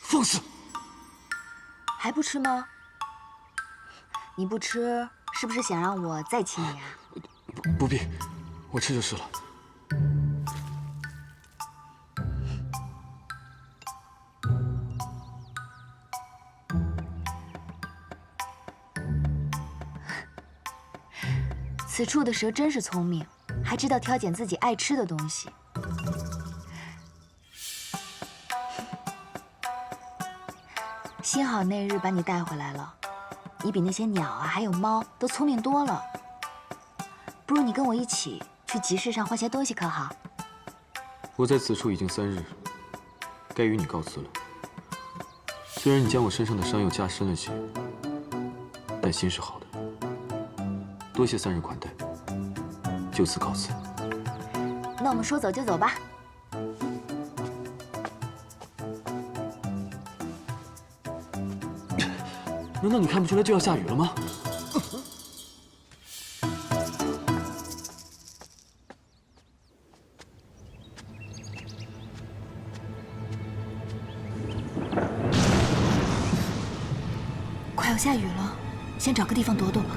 放肆！还不吃吗？你不吃，是不是想让我再请你啊？不必，我吃就是了。此处的蛇真是聪明，还知道挑拣自己爱吃的东西。幸好那日把你带回来了，你比那些鸟啊还有猫都聪明多了。不如你跟我一起去集市上换些东西，可好？我在此处已经3日，该与你告辞了。虽然你将我身上的伤又加深了些，但心是好的。多谢3日款待，就此告辞。那我们说走就走吧。难道你看不出来就要下雨了吗？快要下雨了，先找个地方躲躲吧。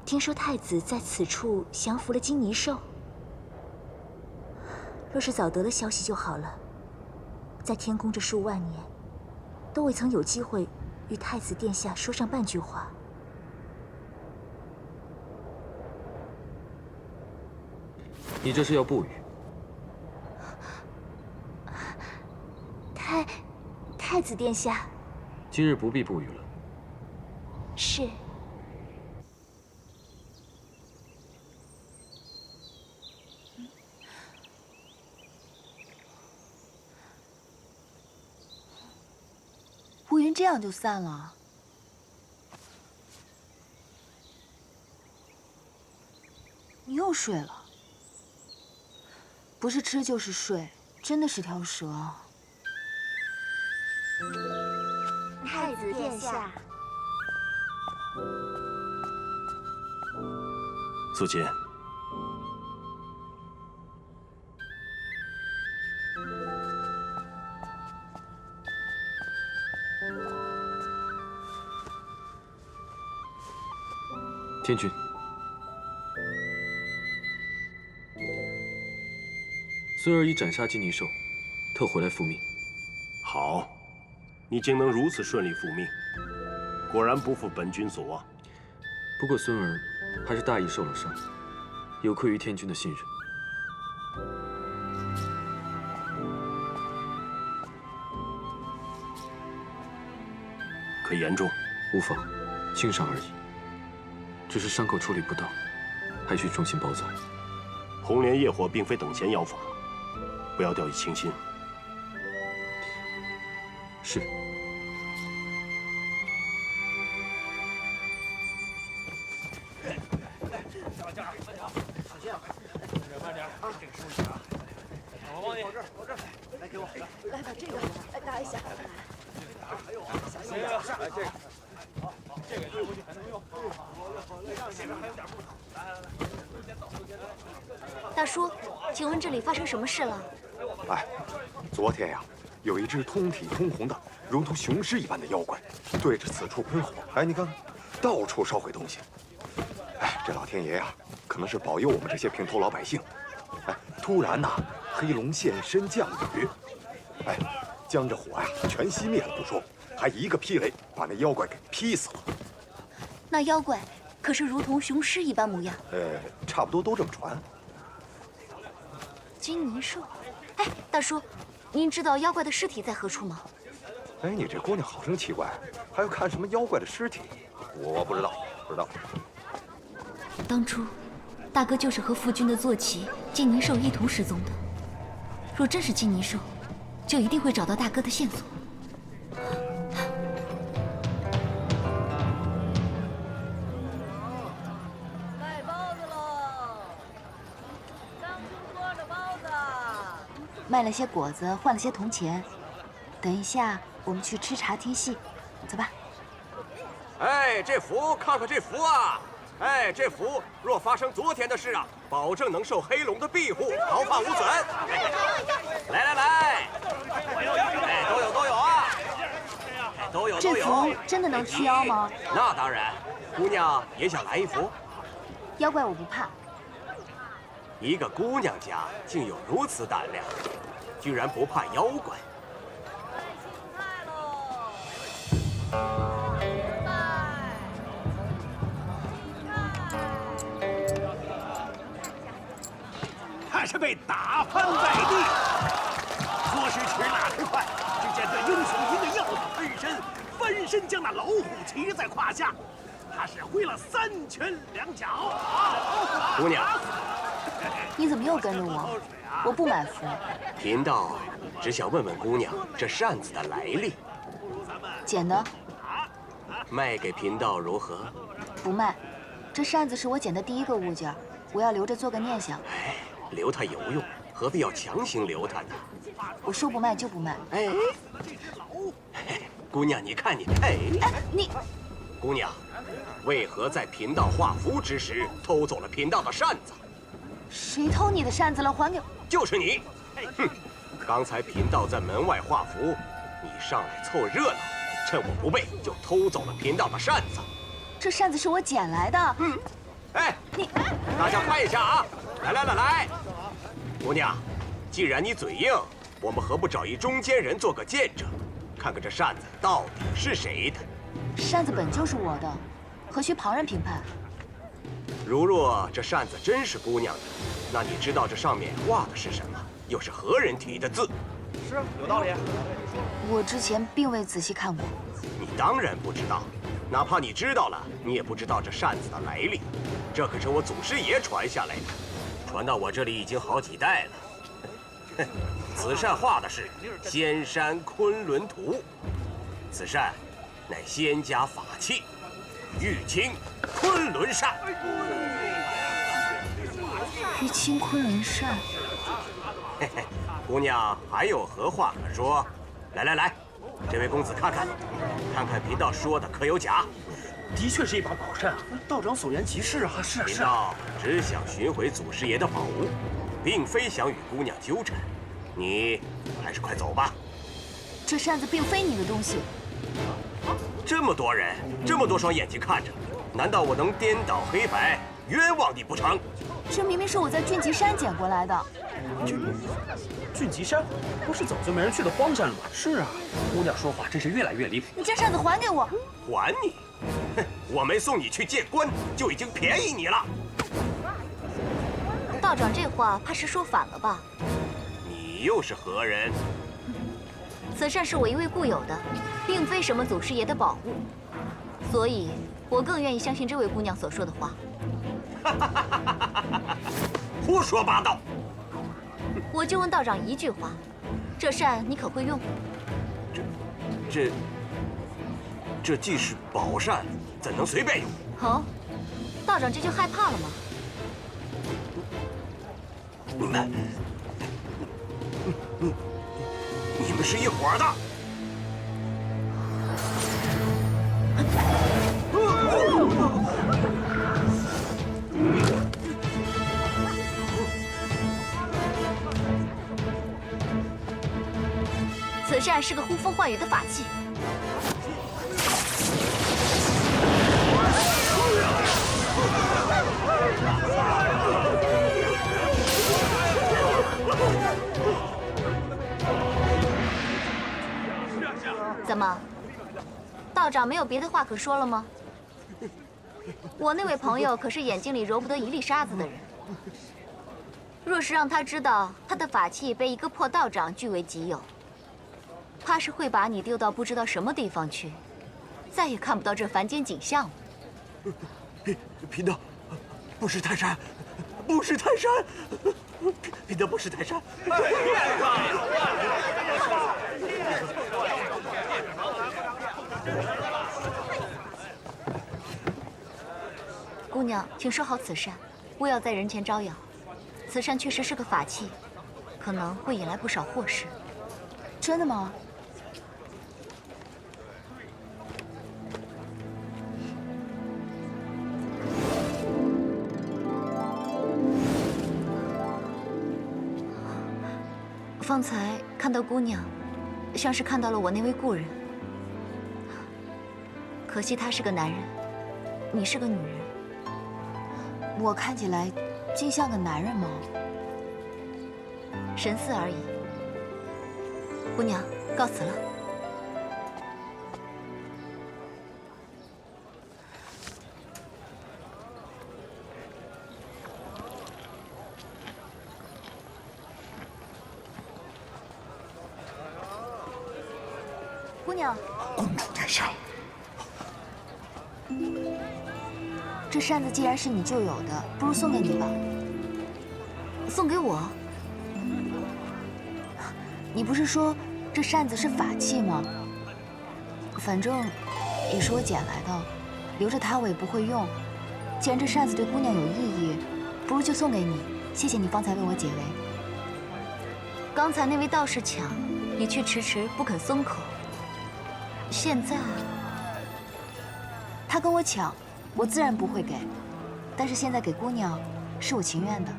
听说太子在此处降服了金泥兽，若是早得了消息就好了。在天宫这数万年，都未曾有机会与太子殿下说上半句话。你这是要不语？太子殿下，今日不必不语了。是。乌云这样就散了。你又睡了，不是吃就是睡，真的是条蛇。太子殿下，素琴，天君，孙儿已斩杀金泥兽，特回来复命。好，你竟能如此顺利复命，果然不负本君所望。不过孙儿还是大意受了伤，有愧于天君的信任。可严重？无妨，轻伤而已。只是伤口处理不当，还需重新包扎。红莲业火并非等闲妖法，不要掉以轻心。是。王爷，我这儿，来给我，来把这个，来拿一下。还有啊，行，来这个，好，这个推回去还能用。前面还有点木头，来，先走，先走。大叔，请问这里发生什么事了？哎，昨天呀，有一只通体通红的，如同雄狮一般的妖怪，对着此处喷火。哎，你看看，到处烧毁东西。哎，这老天爷呀，可能是保佑我们这些平头老百姓。哎，突然呐，黑龙现身降雨，哎，将这火呀全熄灭了不说，还一个霹雷把那妖怪给劈死了。那妖怪可是如同雄狮一般模样？差不多都这么传。金泥兽，哎，大叔，您知道妖怪的尸体在何处吗？哎，你这姑娘好生奇怪，还要看什么妖怪的尸体？我不知道，不知道。当初，大哥就是和夫君的坐骑金泥兽一同失踪的。若真是金泥兽，就一定会找到大哥的线索。卖包子喽！张兄拖着包子。卖了些果子，换了些铜钱。等一下，我们去吃茶听戏，走吧。哎，这符，看看这符啊！哎，这符若发生昨天的事啊，保证能受黑龙的庇护，毫发无损。来，哎，都有啊！都有。这符真的能驱妖吗？那当然，姑娘也想来一幅。妖怪我不怕。一个姑娘家竟有如此胆量，居然不怕妖怪。他是被打翻在地，说时迟那时快，只见这英雄因为要他翻身将那老虎骑在胯下，他是挥了3拳2脚。姑娘，你怎么又跟着我？我不买符。贫道只想问问姑娘这扇子的来历，捡的，卖给贫道如何？不卖。这扇子是我捡的第一个物件，我要留着做个念想。哎，留它有用，何必要强行留它呢？我说不卖就不卖。哎，姑娘，你看你，哎，你，姑娘，为何在贫道画符之时偷走了贫道的扇子？谁偷你的扇子了？还给我！就是你！哼，刚才贫道在门外画符，你上来凑热闹，趁我不备就偷走了贫道的扇子。这扇子是我捡来的。哎，你，大家快一下啊！来！姑娘，既然你嘴硬，我们何不找一中间人做个见证，看看这扇子到底是谁的？扇子本就是我的，何须旁人评判？如若这扇子真是姑娘的，那你知道这上面画的是什么？又是何人题的字？是，有道理。我之前并未仔细看过。你当然不知道，哪怕你知道了，你也不知道这扇子的来历。这可是我祖师爷传下来的，传到我这里已经好几代了。哼，此扇画的是仙山昆仑图，此扇乃仙家法器，玉清昆仑扇。玉清昆仑扇。嘿嘿，姑娘还有何话可说？来，这位公子看看贫道说的可有假？的确是一把宝扇啊，道长所言极是啊。是。贫道只想寻回祖师爷的宝物，并非想与姑娘纠缠。你还是快走吧。这扇子并非你的东西。这么多人，这么多双眼睛看着，难道我能颠倒黑白，冤枉你不成？这明明是我在俊极山捡过来的。俊极山，不是早就没人去的荒山了吗？是啊，姑娘说话真是越来越离谱。你将扇子还给我！还你？哼，我没送你去见官，就已经便宜你了。道长这话怕是说反了吧？你又是何人？此扇是我一位故友的，并非什么祖师爷的宝物，所以我更愿意相信这位姑娘所说的话。胡说八道！我就问道长一句话，这扇你可会用？这既是宝扇，怎能随便用？哦，道长这就害怕了吗？你们是一伙的。此扇是个呼风唤雨的法器。怎么，道长没有别的话可说了吗？我那位朋友可是眼睛里揉不得一粒沙子的人，若是让他知道他的法器被一个破道长据为己有，怕是会把你丢到不知道什么地方去，再也看不到这凡间景象了。贫道不识泰山，不识泰山，贫道不识泰山。姑娘，请收好此扇，勿要在人前招摇。此扇确实是个法器，可能会引来不少祸事。真的吗？方才看到姑娘，像是看到了我那位故人。可惜他是个男人，你是个女人。我看起来竟像个男人吗？神似而已。姑娘，告辞了。姑娘，公主殿下，这扇子既然是你旧有的，不如送给你吧。送给我？你不是说这扇子是法器吗？反正也是我捡来的，留着它我也不会用。既然这扇子对姑娘有意义，不如就送给你。谢谢你方才为我解围。刚才那位道士抢，你却迟迟不肯松口。现在他跟我抢，我自然不会给。但是现在给姑娘，是我情愿的。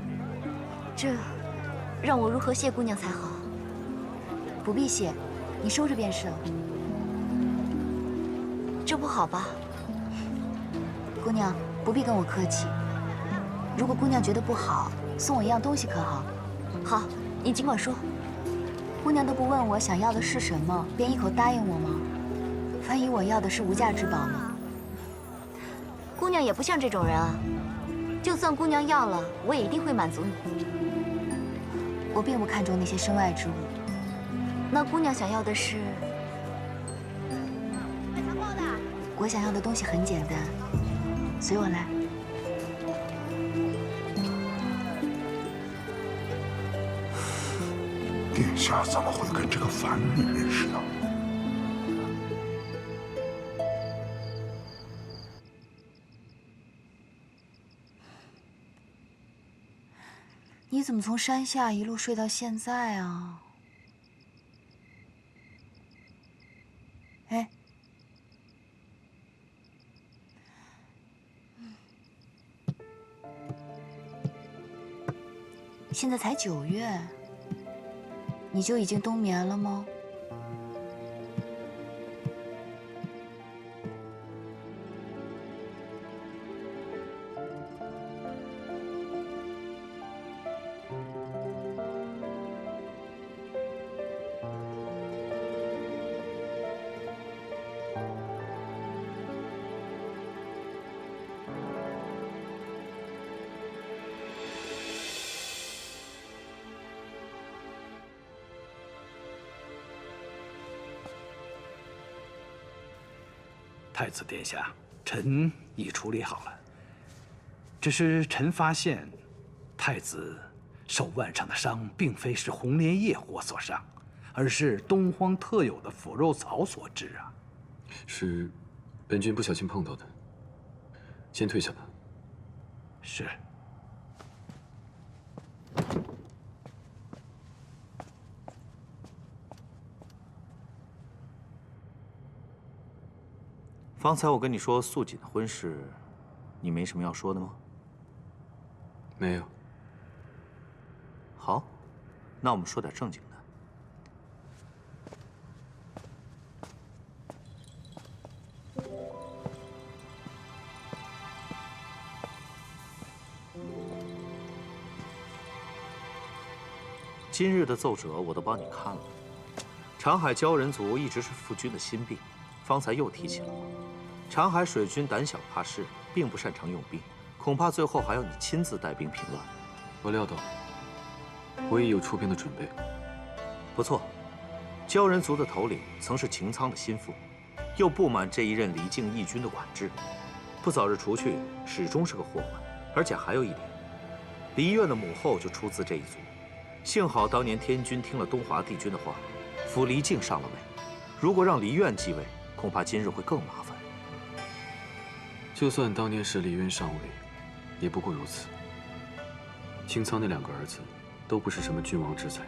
这让我如何谢姑娘才好？不必谢，你收着便是了。这不好吧？姑娘不必跟我客气。如果姑娘觉得不好，送我一样东西可好？好，你尽管说。姑娘都不问我想要的是什么，便一口答应我吗？万一我要的是无价之宝呢？姑娘也不像这种人啊。就算姑娘要了，我也一定会满足你。我并不看重那些身外之物。那姑娘想要的是？我想要的东西很简单，随我来。殿下怎么会跟这个凡女人似的？你怎么从山下一路睡到现在啊？哎，现在才9月，你就已经冬眠了吗？太子殿下，臣已处理好了。只是臣发现，太子手腕上的伤并非是红莲叶火所伤，而是东荒特有的腐肉草所致啊。是本君不小心碰到的，先退下吧。是。方才我跟你说素锦的婚事，你没什么要说的吗？没有。好，那我们说点正经的。今日的奏折我都帮你看了，长海鲛人族一直是父君的心病，方才又提起了我。长海水军胆小怕事，并不擅长用兵，恐怕最后还要你亲自带兵平乱。我料到，我已有出兵的准备。不错，鲛人族的头领曾是擎苍的心腹，又不满这一任离境义军的管制，不早日除去，始终是个祸患。而且还有一点，梨苑的母后就出自这一族。幸好当年天君听了东华帝君的话，扶离境上了位。如果让梨苑继位，恐怕今日会更麻烦。就算当年是梨渊上位，也不过如此。擎苍那2个儿子，都不是什么君王之才，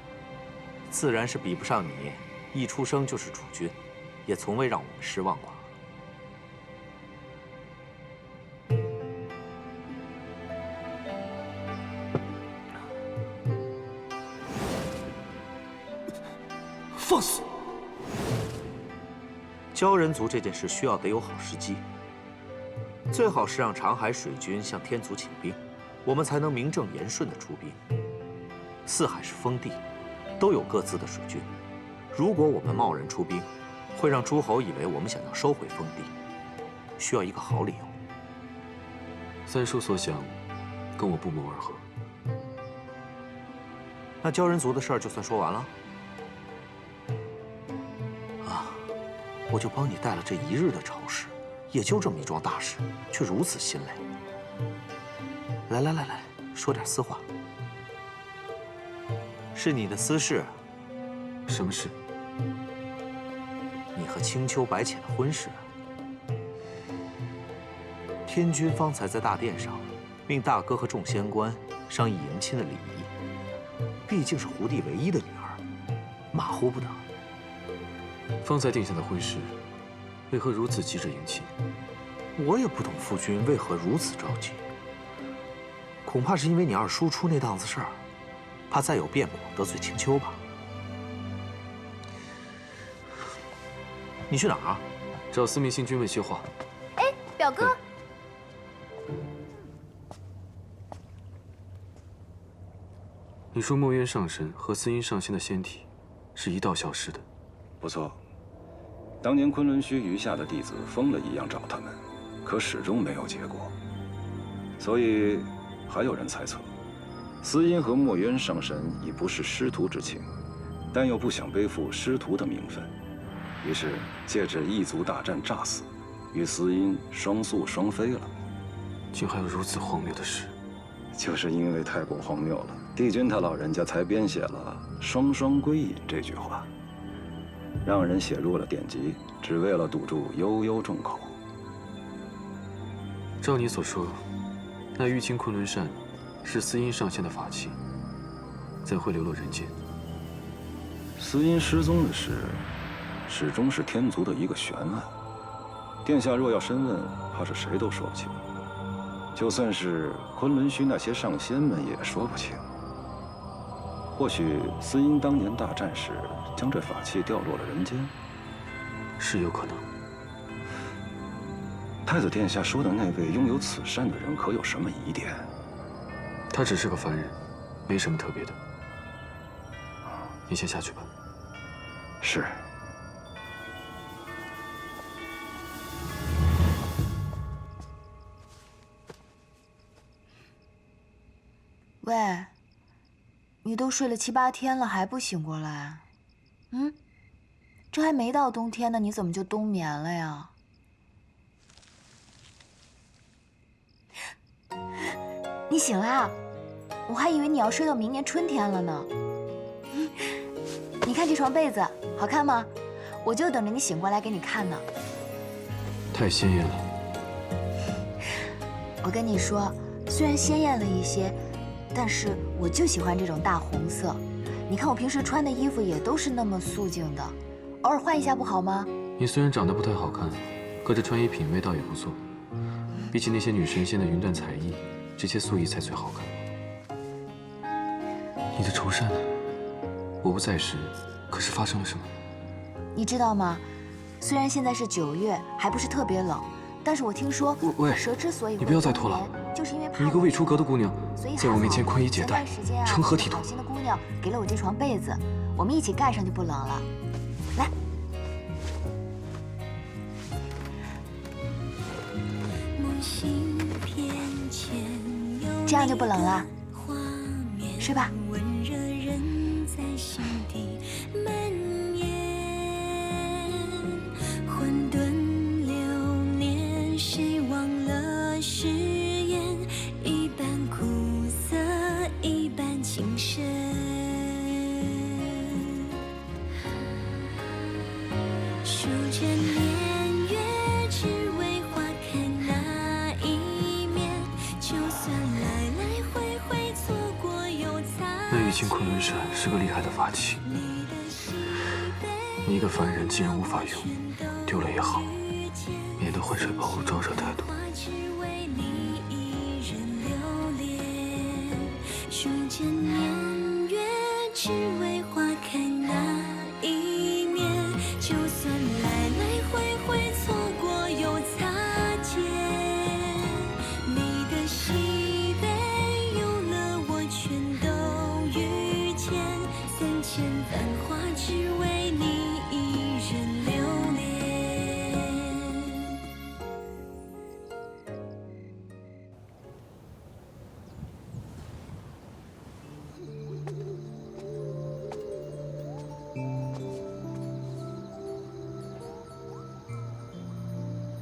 自然是比不上你，一出生就是储君，也从未让我们失望过。鲛人族这件事需要得有好时机，最好是让长海水军向天族请兵，我们才能名正言顺地出兵。四海是封地，都有各自的水军，如果我们贸然出兵，会让诸侯以为我们想要收回封地，需要一个好理由。三叔所想，跟我不谋而合。那鲛人族的事儿就算说完了。啊，我就帮你带了这一日的朝事，也就这么一桩大事，却如此心累。来，说点私话。是你的私事。什么事？你和青丘白浅的婚事。天君方才在大殿上，命大哥和众仙官商议迎亲的礼仪。毕竟是胡帝唯一的女儿，马虎不得。方才定下的婚事，为何如此急着迎亲？我也不懂夫君为何如此着急。恐怕是因为你二叔出那档子事儿，怕再有变故得罪青丘吧。你去哪儿？找司明星君问些话。哎，表哥。你说墨渊上神和司音上仙的仙体是一道消失的？不错，当年昆仑虚余下的弟子疯了一样找他们，可始终没有结果。所以还有人猜测，司音和墨渊上神已不是师徒之情，但又不想背负师徒的名分，于是借着异族大战诈死，与司音双宿双飞了。竟还有如此荒谬的事！就是因为太过荒谬了，帝君他老人家才编写了“双双归隐”这句话，让人写入了典籍，只为了堵住悠悠众口。照你所说，那玉清昆仑扇是司音上仙的法器，怎会流落人间？司音失踪的事，始终是天族的一个悬案。殿下若要深问，怕是谁都说不清。就算是昆仑虚那些上仙们也说不清。或许司音当年大战时将这法器掉落了人间，是有可能。太子殿下说的那位拥有此扇的人，可有什么疑点？他只是个凡人，没什么特别的。你先下去吧。是。喂，你都睡了7、8天了，还不醒过来？嗯，这还没到冬天呢，你怎么就冬眠了呀？你醒啦？我还以为你要睡到明年春天了呢。你看这床被子好看吗？我就等着你醒过来给你看呢。太鲜艳了。我跟你说，虽然鲜艳了一些，但是我就喜欢这种大红色。你看我平时穿的衣服也都是那么素净的，偶尔换一下不好吗？你虽然长得不太好看，可这穿衣品味倒也不错。比起那些女神仙的云缎彩衣，这些素衣才最好看。你的绸扇呢？我不在时，可是发生了什么？你知道吗？虽然现在是9月，还不是特别冷，但是我听说喂，蛇之所以你不要再拖了，就是因为你一个未出阁的姑娘，在我面前宽衣解带，成何体统？好心的姑娘给了我这床被子，我们一起盖上就不冷了。来，这样就不冷了，睡吧。那玉清昆仑扇是个厉害的法器，你一个凡人既然无法用，丢了也好，免得浑水保护招惹太多。数着年月，只为花开那一面，就算来来回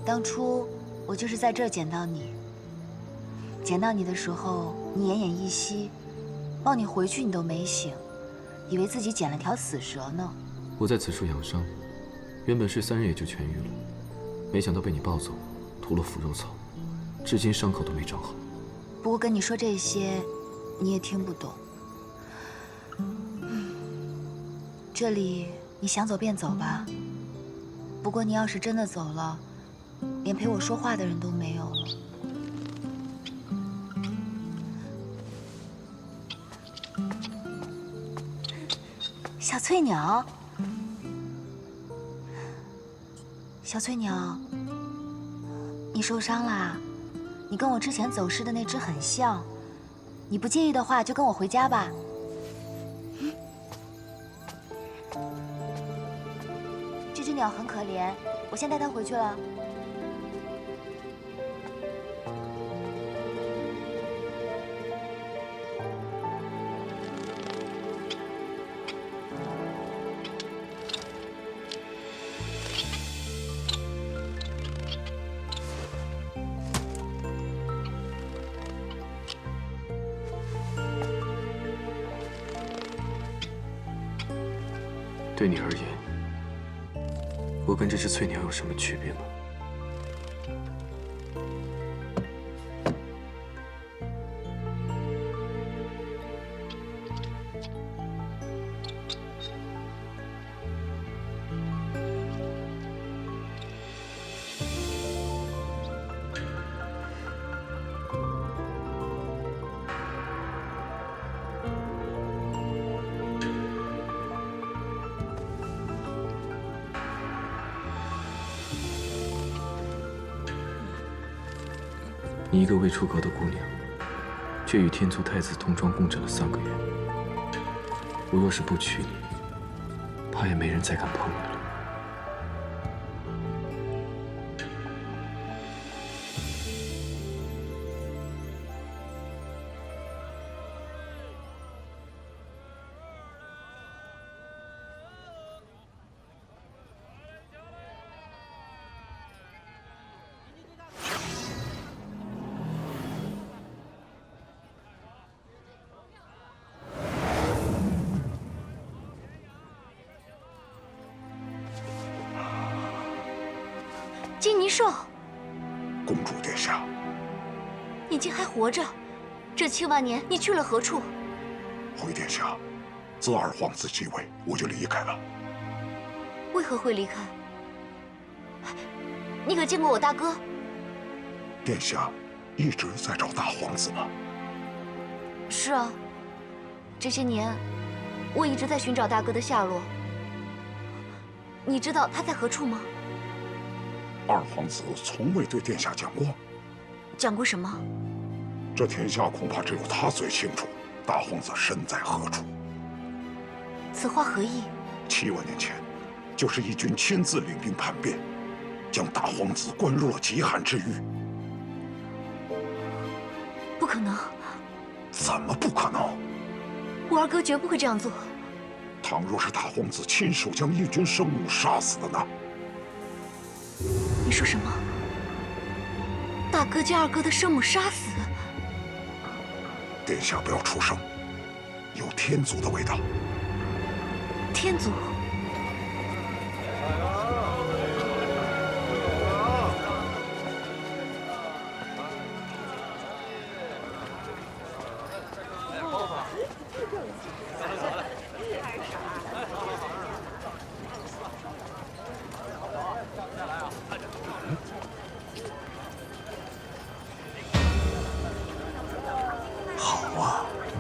当初我就是在这儿捡到你。捡到你的时候，你奄奄一息，抱你回去你都没醒，以为自己捡了条死蛇呢。我在此处养伤，原本是3日也就痊愈了，没想到被你抱走，涂了腐肉草，至今伤口都没长好。不过跟你说这些，你也听不懂。这里你想走便走吧。不过你要是真的走了，连陪我说话的人都没有了。小翠鸟，小翠鸟，你受伤啦？你跟我之前走失的那只很像，你不介意的话，就跟我回家吧。这只鸟很可怜，我先带它回去了。对你而言，我跟这只翠鸟有什么区别吗？你一个未出阁的姑娘，却与天族太子同床共枕了3个月。我若是不娶你，怕也没人再敢碰你了。金泥兽，公主殿下，你竟还活着！这7万年，你去了何处？回殿下，自二皇子继位，我就离开了。为何会离开？你可见过我大哥？殿下一直在找大皇子吗？是啊，这些年我一直在寻找大哥的下落。你知道他在何处吗？二皇子从未对殿下讲过。讲过什么？这天下恐怕只有他最清楚，大皇子身在何处。此话何意？7万年前，就是义军亲自领兵叛变，将大皇子关入了极寒之狱。不可能！怎么不可能？我二哥绝不会这样做。倘若是大皇子亲手将义军生母杀死的呢？你说什么？大哥将二哥的生母杀死？殿下不要出声，有天族的味道。天族？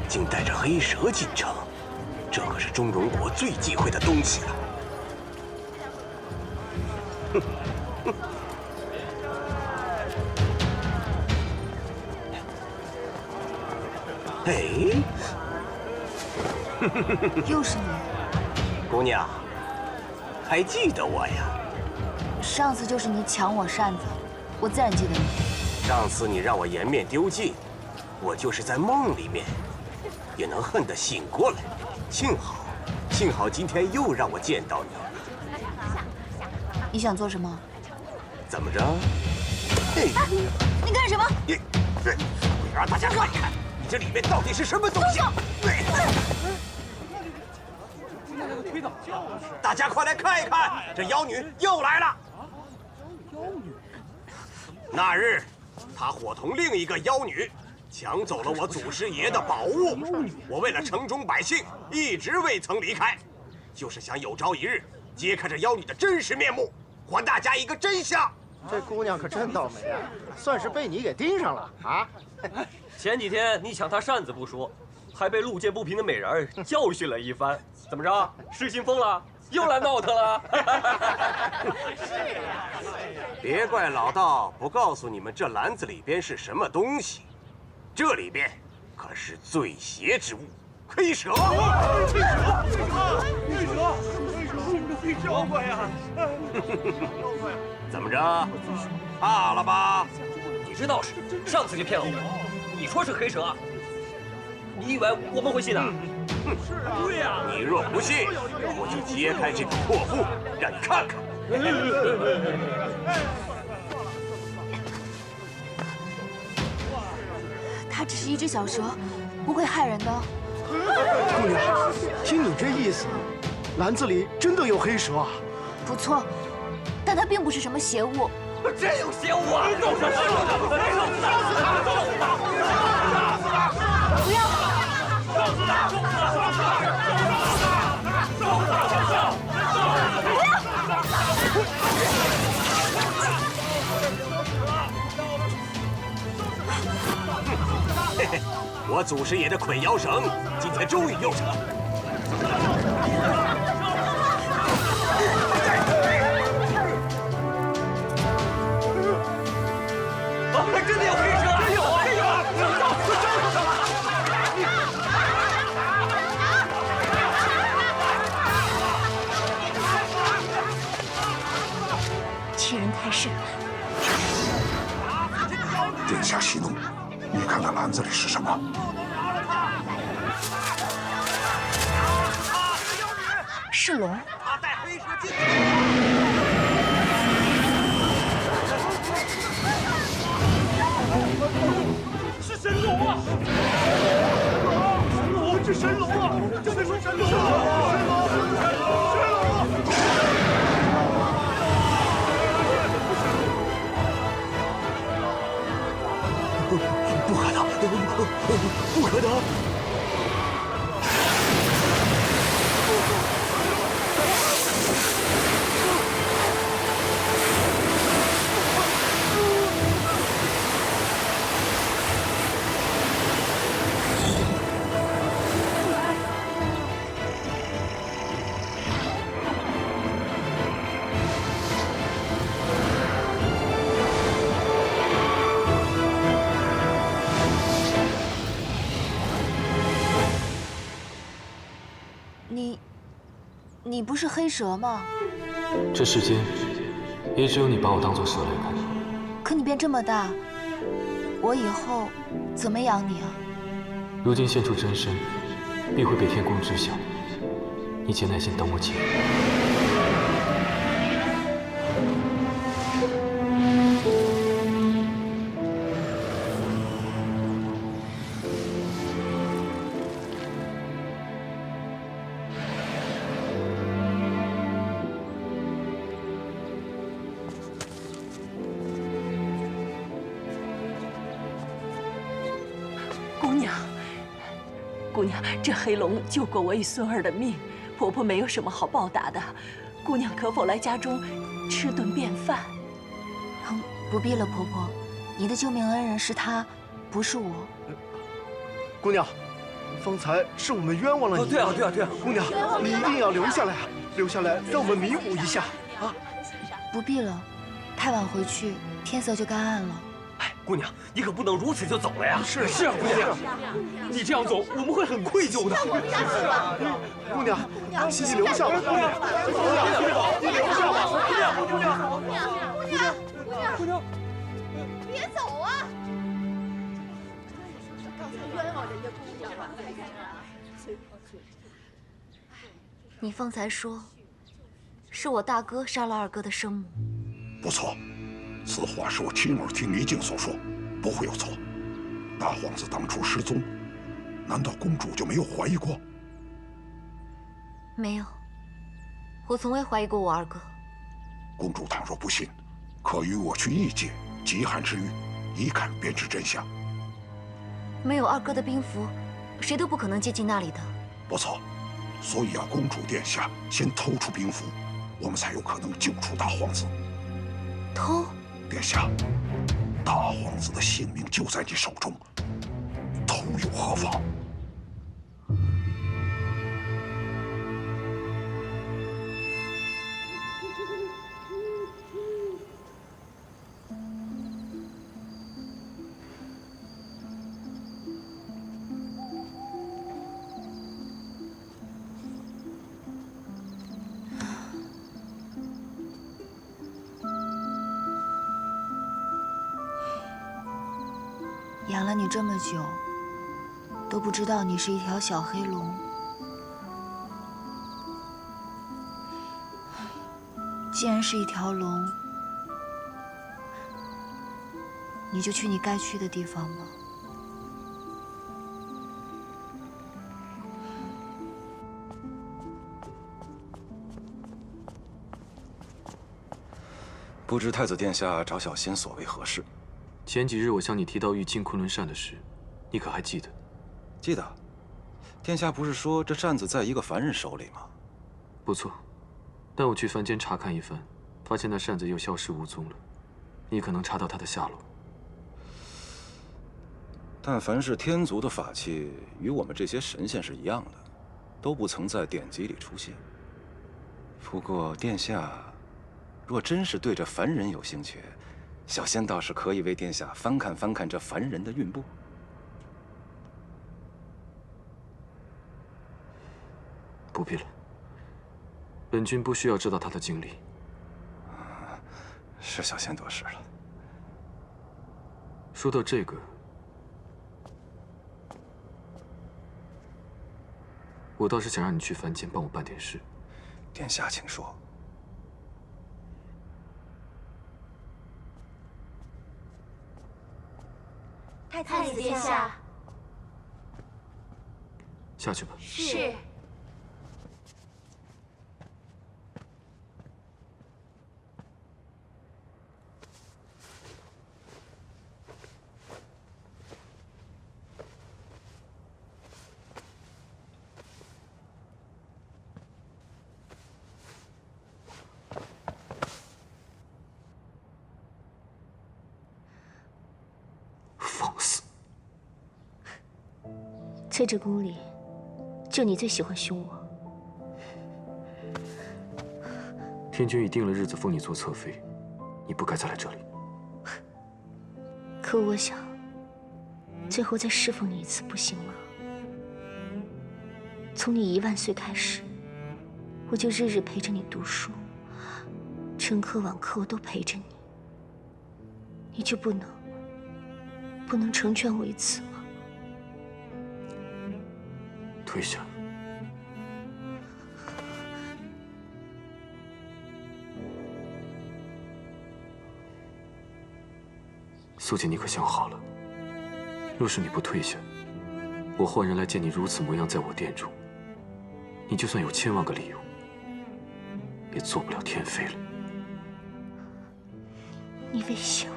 竟带着黑蛇进城，这可是中荣国最忌讳的东西了。哼哼！哎，又是你，姑娘，还记得我呀？上次就是你抢我扇子，我自然记得你。上次你让我颜面丢尽，我就是在梦里面也能恨得醒过来。幸好今天又让我见到你。你想做什么？怎么着？你干什么？我让大家看一看，你这里面到底是什么东西！大家快来看一看，这妖女又来了。那日，她伙同另一个妖女，抢走了我祖师爷的宝物。我为了城中百姓，一直未曾离开，就是想有朝一日揭开这妖女的真实面目，还大家一个真相。这姑娘可真倒霉啊，算是被你给盯上了啊！前几天你抢她扇子不说，还被路见不平的美人教训了一番，怎么着？失心疯了？又来闹腾了？是啊，别怪老道不告诉你们这篮子里边是什么东西，这里边可是最邪之物——黑蛇。黑蛇，妖怪呀！怎么着？怕了吧？你这道士上次就骗了我，你说是黑蛇，你以为我们会信啊？是啊，对呀。你若不信，我就揭开这个破布，让你看看。它只是一只小蛇，不会害人的。姑娘，听你这意思，篮子里真的有黑蛇啊？不错，但它并不是什么邪物。真有邪物啊！不要！嘿嘿，我祖师爷的捆妖绳今天终于用上了。真的有黑蛇！真有啊！真有啊！欺人太甚！殿下息怒，你看看篮子里是什么？是龙。他带黑蛇进去。是神龙啊！神龙，是神龙啊！真的是神龙啊！神龙，神龙！不可能！不可能！你不是黑蛇吗？这世间也只有你把我当作蛇来看。可你变这么大，我以后怎么养你啊？如今现出真身，必会被天公知晓。你且耐心等我几日。姑娘，这黑龙救过我与孙儿的命，婆婆没有什么好报答的。姑娘可否来家中吃顿便饭？不必了，婆婆，你的救命恩人是他，不是我。姑娘，方才是我们冤枉了你。对啊！姑娘，你一定要留下来啊！留下来，让我们弥补一下啊！不必了，太晚回去，天色就该暗了。哎，姑娘，你可不能如此就走了呀！是啊，姑娘，你这样走，我们会很愧疚的。姑娘，你留下吧，姑娘，你留下吧，姑娘，别走啊！刚才冤枉人家姑娘了。你方才说，是我大哥杀了二哥的生母。不错，此话是我亲耳听离镜所说，不会有错。大皇子当初失踪，难道公主就没有怀疑过？没有，我从未怀疑过我二哥。公主倘若不信，可与我去异界极寒之域，一看便知真相。没有二哥的兵符，谁都不可能接近那里的。不错，所以要公主殿下先偷出兵符，我们才有可能救出大皇子。偷？殿下，大皇子的性命就在你手中，偷又何妨？养了你这么久，都不知道你是一条小黑龙。既然是一条龙，你就去你该去的地方吧。不知太子殿下找小仙所为何事？前几日我向你提到玉京昆仑扇的事，你可还记得？记得。殿下不是说这扇子在一个凡人手里吗？不错，但我去凡间查看一番，发现那扇子又消失无踪了。你可能查到它的下落。但凡是天族的法器，与我们这些神仙是一样的，都不曾在典籍里出现。不过殿下，若真是对这凡人有兴趣，小仙倒是可以为殿下翻看翻看这凡人的运步。不必了，本君不需要知道他的经历。是小仙多事了。说到这个，我倒是想让你去凡间帮我办点事。殿下，请说。太子殿下，下去吧。是。放肆！在这宫里，就你最喜欢凶我。天君已定了日子封你做侧妃，你不该再来这里。可我想，最后再侍奉你一次，不行吗？从你1万岁开始，我就日日陪着你读书，晨课晚课我都陪着你。你就不能成全我一次吗？退下。素锦，你可想好了？若是你不退下，我换人来见你如此模样，在我殿中，你就算有1000万个理由，也做不了天妃了。你威胁我？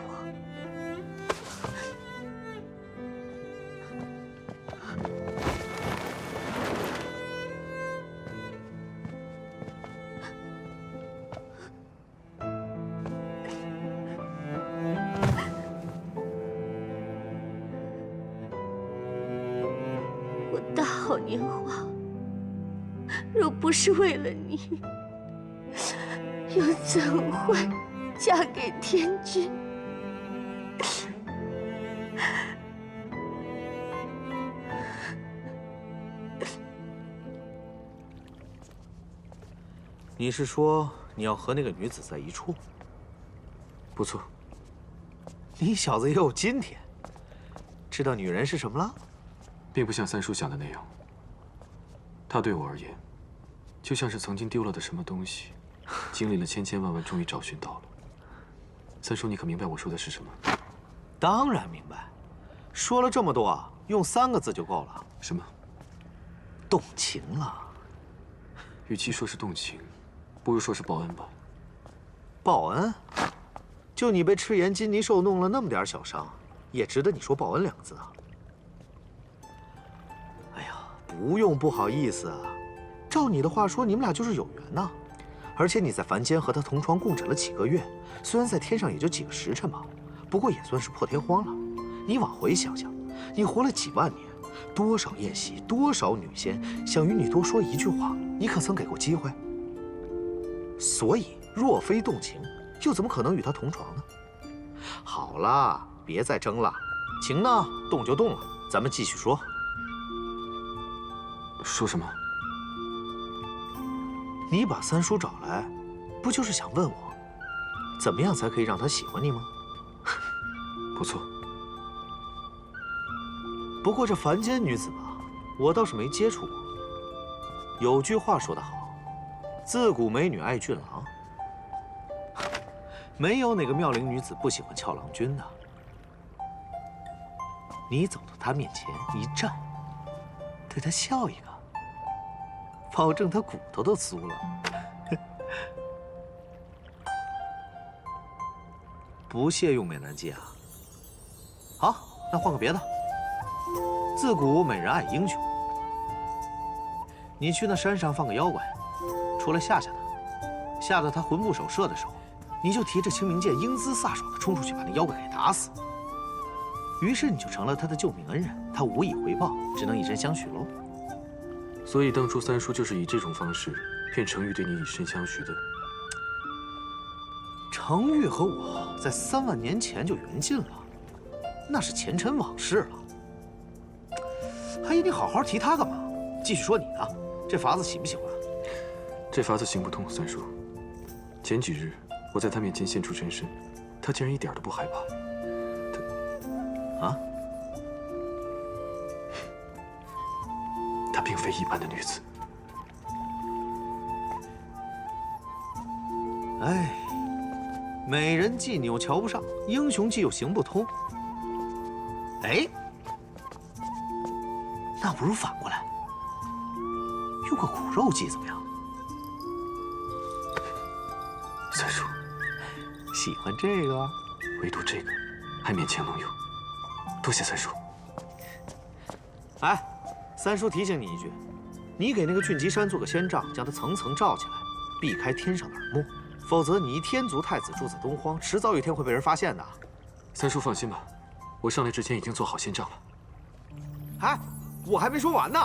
我大好年华，若不是为了你，又怎会嫁给天君？你是说你要和那个女子在一处？不错。你小子也有今天，知道女人是什么了？并不像三叔想的那样。她对我而言，就像是曾经丢了的什么东西，经历了千千万万，终于找寻到了。三叔，你可明白我说的是什么？当然明白，说了这么多，用3个字就够了。什么？动情了。与其说是动情，不如说是报恩吧。报恩？就你被赤炎金泥兽弄了那么点小伤，也值得你说报恩2个字啊？哎呀，不用不好意思啊。照你的话说，你们俩就是有缘呐。而且你在凡间和他同床共枕了几个月，虽然在天上也就几个时辰吧，不过也算是破天荒了。你往回想想，你活了几万年，多少宴席，多少女仙想与你多说一句话，你可曾给过机会？所以，若非动情，又怎么可能与他同床呢？好了，别再争了，情呢，动就动了，咱们继续说。说什么？你把三叔找来，不就是想问我，怎么样才可以让他喜欢你吗？不错。不过这凡间女子吧，我倒是没接触过。有句话说得好，自古美女爱俊郎，没有哪个妙龄女子不喜欢俏郎君的。你走到她面前一站，对她笑一个，保证她骨头都酥了。不屑用美男计啊？好，那换个别的。自古美人爱英雄，你去那山上放个妖怪，出来吓吓他，吓得他魂不守舍的时候，你就提着清明剑英姿飒爽地冲出去把那妖怪给打死。于是你就成了他的救命恩人，他无以回报，只能以身相许喽。所以当初三叔就是以这种方式骗程昱对你以身相许的。程昱和我在3万年前就缘尽了，那是前尘往事了。还要你好好提他干嘛？继续说你的，这法子喜不喜欢？这法子行不通，三叔。前几日我在他面前现出真身，他竟然一点都不害怕。她并非一般的女子。哎，美人计你又瞧不上，英雄计又行不通。哎，那不如反过来，用个苦肉计怎么样？三叔，喜欢这个？唯独这个还勉强能用。多谢三叔。哎，三叔提醒你一句，你给那个俊吉山做个仙杖，将它层层罩起来，避开天上的耳目，否则你一天族太子住在东荒，迟早有一天会被人发现的。三叔放心吧，我上来之前已经做好仙杖了。哎，我还没说完呢。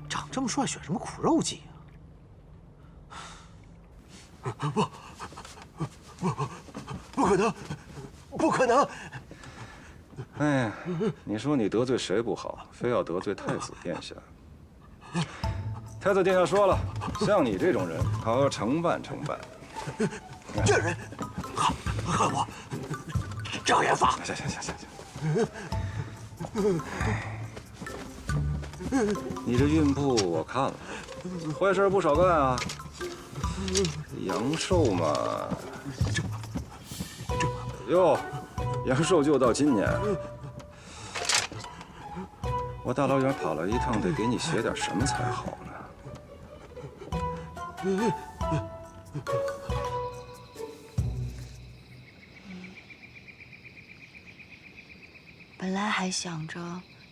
长这么帅，选什么苦肉计啊？不可能，不可能！哎呀，你说你得罪谁不好，非要得罪太子殿下。太子殿下说了，像你这种人，好好承办承办。贱人，害我障眼法！行。你这运步我看了，坏事不少干啊。阳寿嘛，哟，阳寿就到今年。我大老远跑了一趟，得给你写点什么才好呢？本来还想着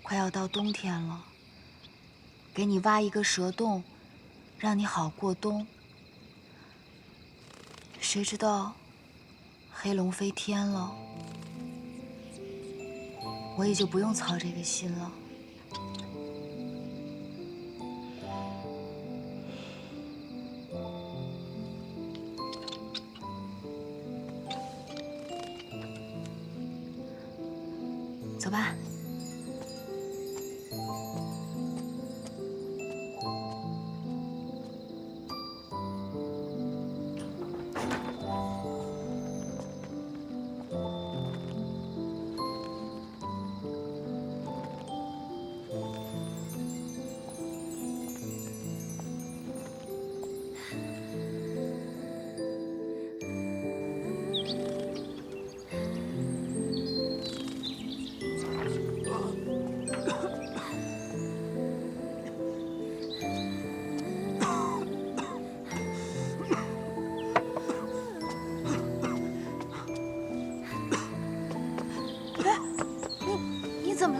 快要到冬天了，给你挖一个蛇洞，让你好过冬。谁知道黑龙飞天了，我也就不用操这个心了。走吧。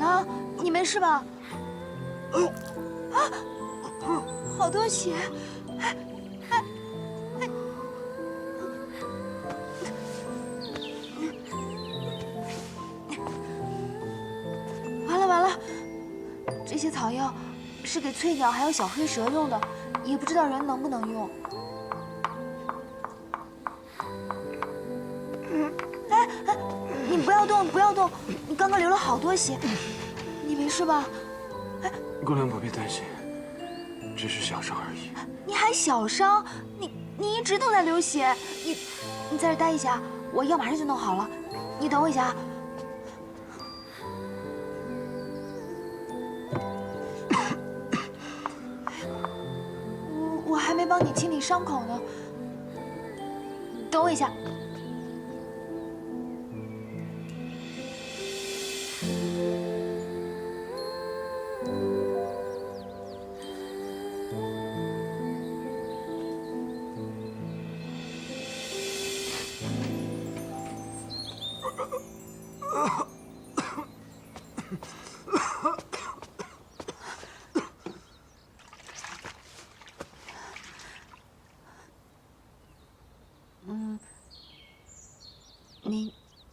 呢？你没事吧？啊！好多血！完了完了！这些草药是给翠鸟还有小黑蛇用的，也不知道人能不能用。哎，你不要动，不要动！你刚刚流了好多血，你没事吧？姑娘不必担心，只是小伤而已。你还小伤？你一直都在流血，你在这待一下，我药马上就弄好了。你等我一下啊。我还没帮你清理伤口呢，等我一下。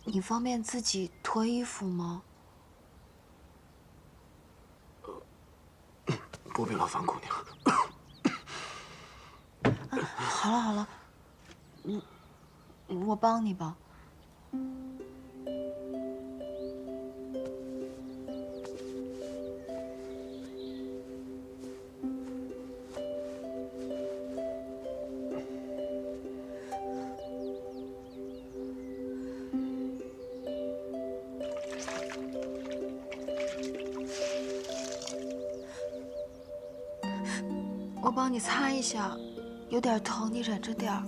你方便自己脱衣服吗？不必劳烦姑娘。好了好了，我帮你吧。我帮你擦一下，有点疼，你忍着点儿。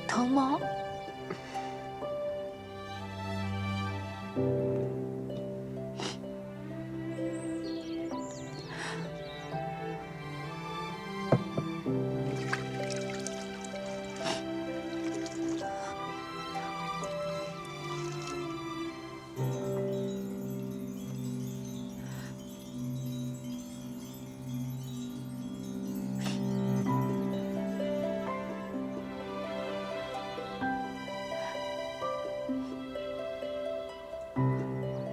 疼吗？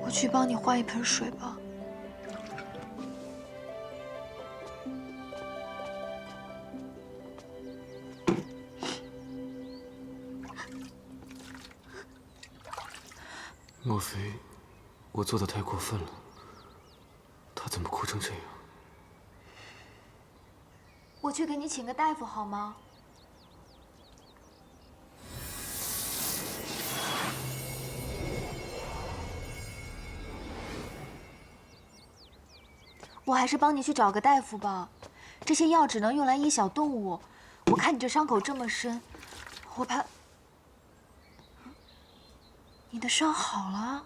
我去帮你换一盆水吧。莫非我做的太过分了？他怎么哭成这样？我去给你请个大夫好吗？我还是帮你去找个大夫吧，这些药只能用来医小动物。我看你这伤口这么深，我怕你的伤好了。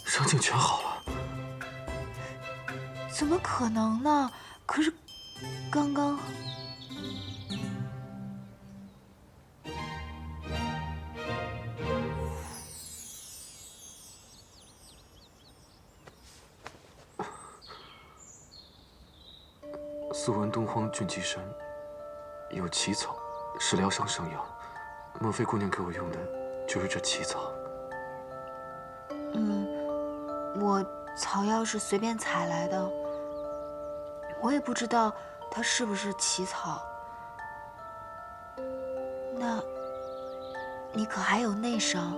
伤竟全好了？怎么可能呢？可是刚刚……素闻东荒俊极山有奇草，是疗伤圣药。莫非姑娘给我用的就是这奇草？我草药是随便采来的，我也不知道它是不是奇草。那，你可还有内伤？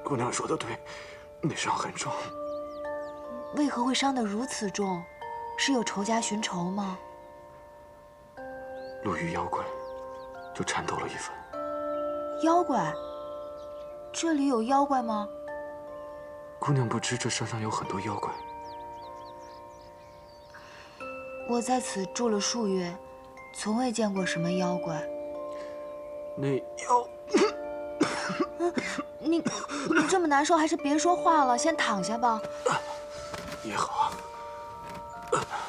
姑娘说的对，内伤很重。为何会伤得如此重？是有仇家寻仇吗？路遇妖怪，就缠斗了一番。妖怪？这里有妖怪吗？姑娘不知这山上有很多妖怪。我在此住了数月，从未见过什么妖怪。那妖……你这么难受，还是别说话了，先躺下吧。也好，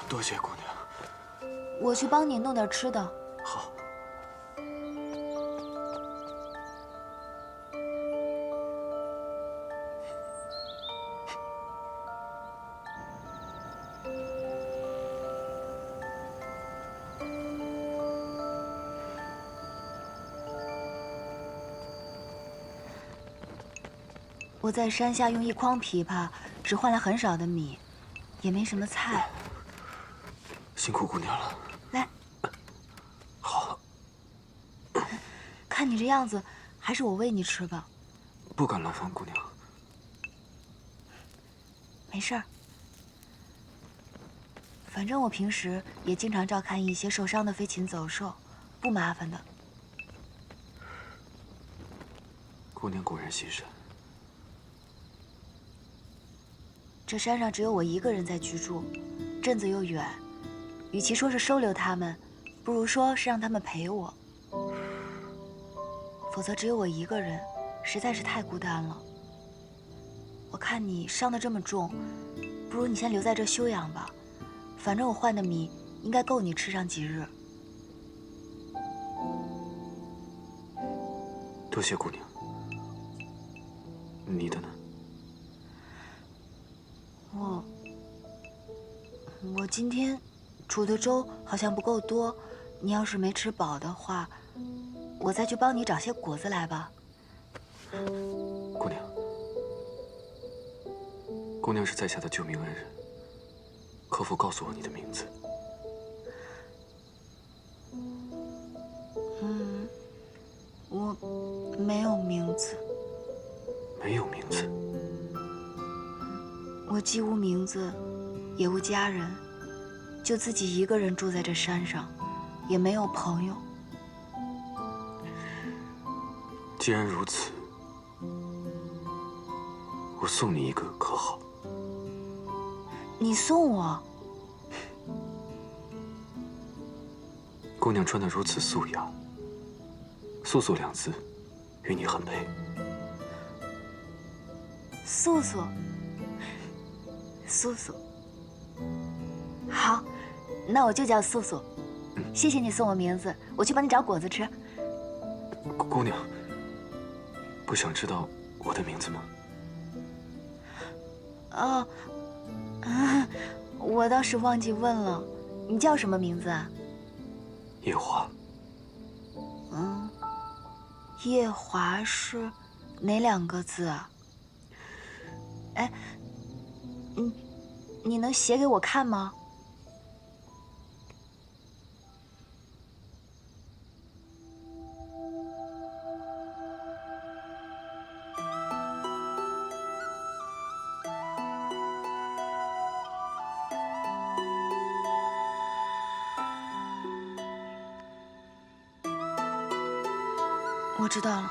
多谢姑娘。我去帮你弄点吃的。好。我在山下用一筐枇杷，只换来很少的米，也没什么菜。辛苦姑娘了。来。好。看你这样子，还是我喂你吃吧。不敢劳烦姑娘。没事儿，反正我平时也经常照看一些受伤的飞禽走兽，不麻烦的。姑娘果然心善。这山上只有我一个人在居住，镇子又远，与其说是收留他们，不如说是让他们陪我。否则只有我一个人，实在是太孤单了。我看你伤得这么重，不如你先留在这休养吧。反正我换的米应该够你吃上几日。多谢姑娘。你的呢？我今天煮的粥好像不够多，你要是没吃饱的话，我再去帮你找些果子来吧。姑娘是在下的救命恩人，可否告诉我你的名字？我没有名字。没有名字？我既无名字，也无家人，就自己一个人住在这山上，也没有朋友。既然如此，我送你一个可好？你送我？姑娘穿得如此素雅，素素两字，与你很配。素素，素素，好，那我就叫素素。谢谢你送我名字，我去帮你找果子吃。姑娘，不想知道我的名字吗？哦，我倒是忘记问了，你叫什么名字啊？夜华。夜华是哪两个字啊？哎，你能写给我看吗？我知道了。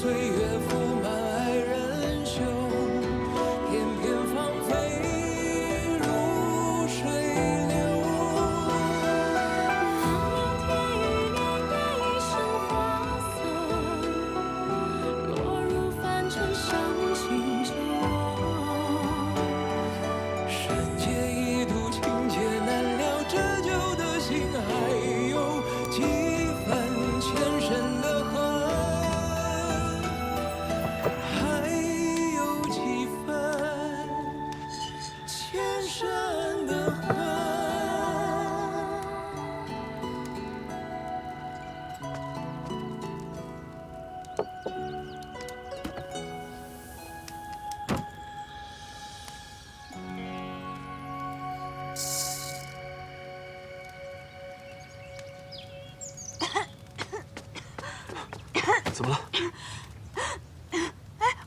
岁月覆满爱人胸，翩翩芳菲如水流。一生花色，落入凡尘伤情酒。深夜一度情结难了，这酒的心还有几分前生的恨。 还有几分前生的恨。怎么了？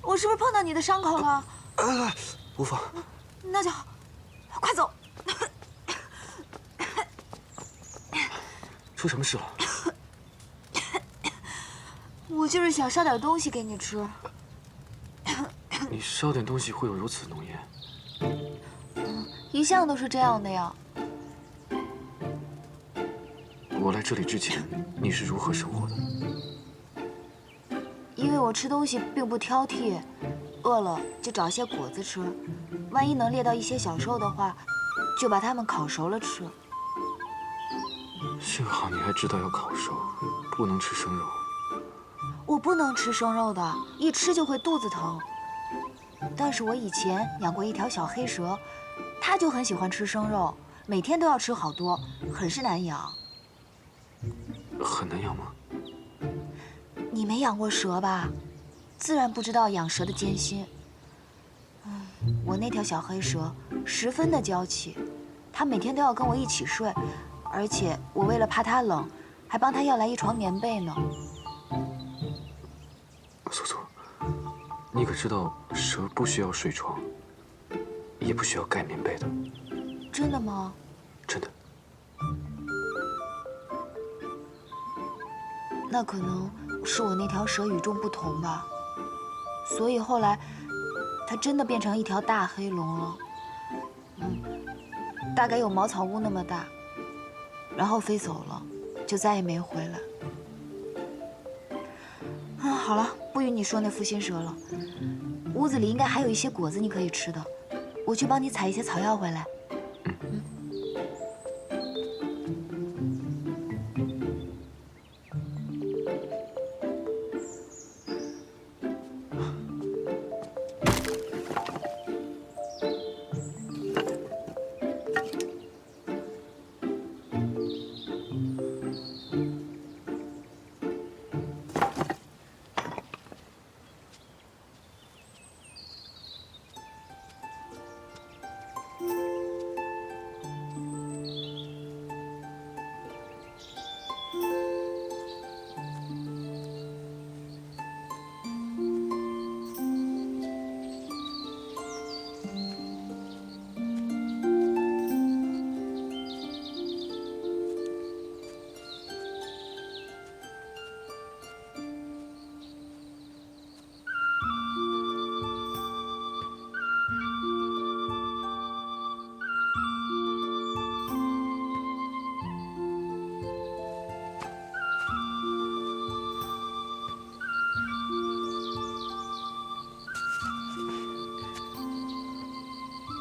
我是不是碰到你的伤口了？无妨。那就好，快走。出什么事了？我就是想烧点东西给你吃。你烧点东西会有如此浓烟？一向都是这样的呀。我来这里之前，你是如何生活的？因为我吃东西并不挑剔，饿了就找些果子吃，万一能猎到一些小兽的话，就把它们烤熟了吃。幸好你还知道要烤熟，不能吃生肉。我不能吃生肉的，一吃就会肚子疼。但是我以前养过一条小黑蛇，它就很喜欢吃生肉，每天都要吃好多，很是难养。很难养吗？你没养过蛇吧？自然不知道养蛇的艰辛。我那条小黑蛇十分的娇气，它每天都要跟我一起睡，而且我为了怕它冷，还帮它要来一床棉被呢。素素，你可知道蛇不需要睡床，也不需要盖棉被的？真的吗？真的。那可能是我那条蛇与众不同吧，所以后来它真的变成一条大黑龙了。大概有茅草屋那么大，然后飞走了，就再也没回来。好了，不与你说那负心蛇了。屋子里应该还有一些果子你可以吃的，我去帮你采一些草药回来。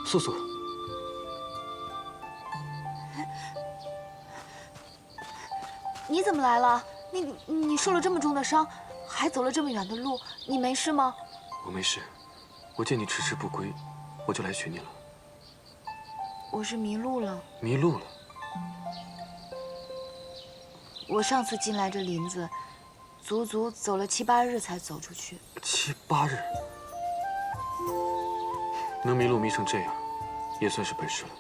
素素，你怎么来了？你受了这么重的伤，还走了这么远的路，你没事吗？我没事，我见你迟迟不归，我就来寻你了。我是迷路了。迷路了？我上次进来这林子，足足走了7、8日才走出去。7、8日，能迷路迷成这样，也算是本事了。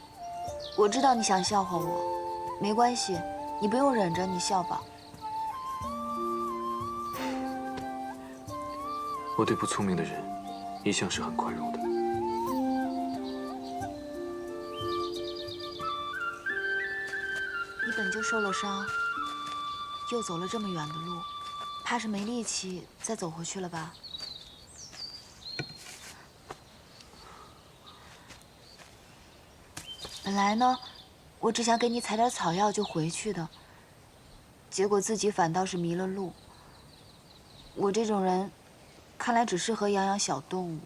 我知道你想笑话我，没关系，你不用忍着，你笑吧。我对不聪明的人，一向是很宽容的。你本就受了伤，又走了这么远的路，怕是没力气再走回去了吧？本来呢，我只想给你采点草药就回去的，结果自己反倒是迷了路。我这种人，看来只适合养养小动物。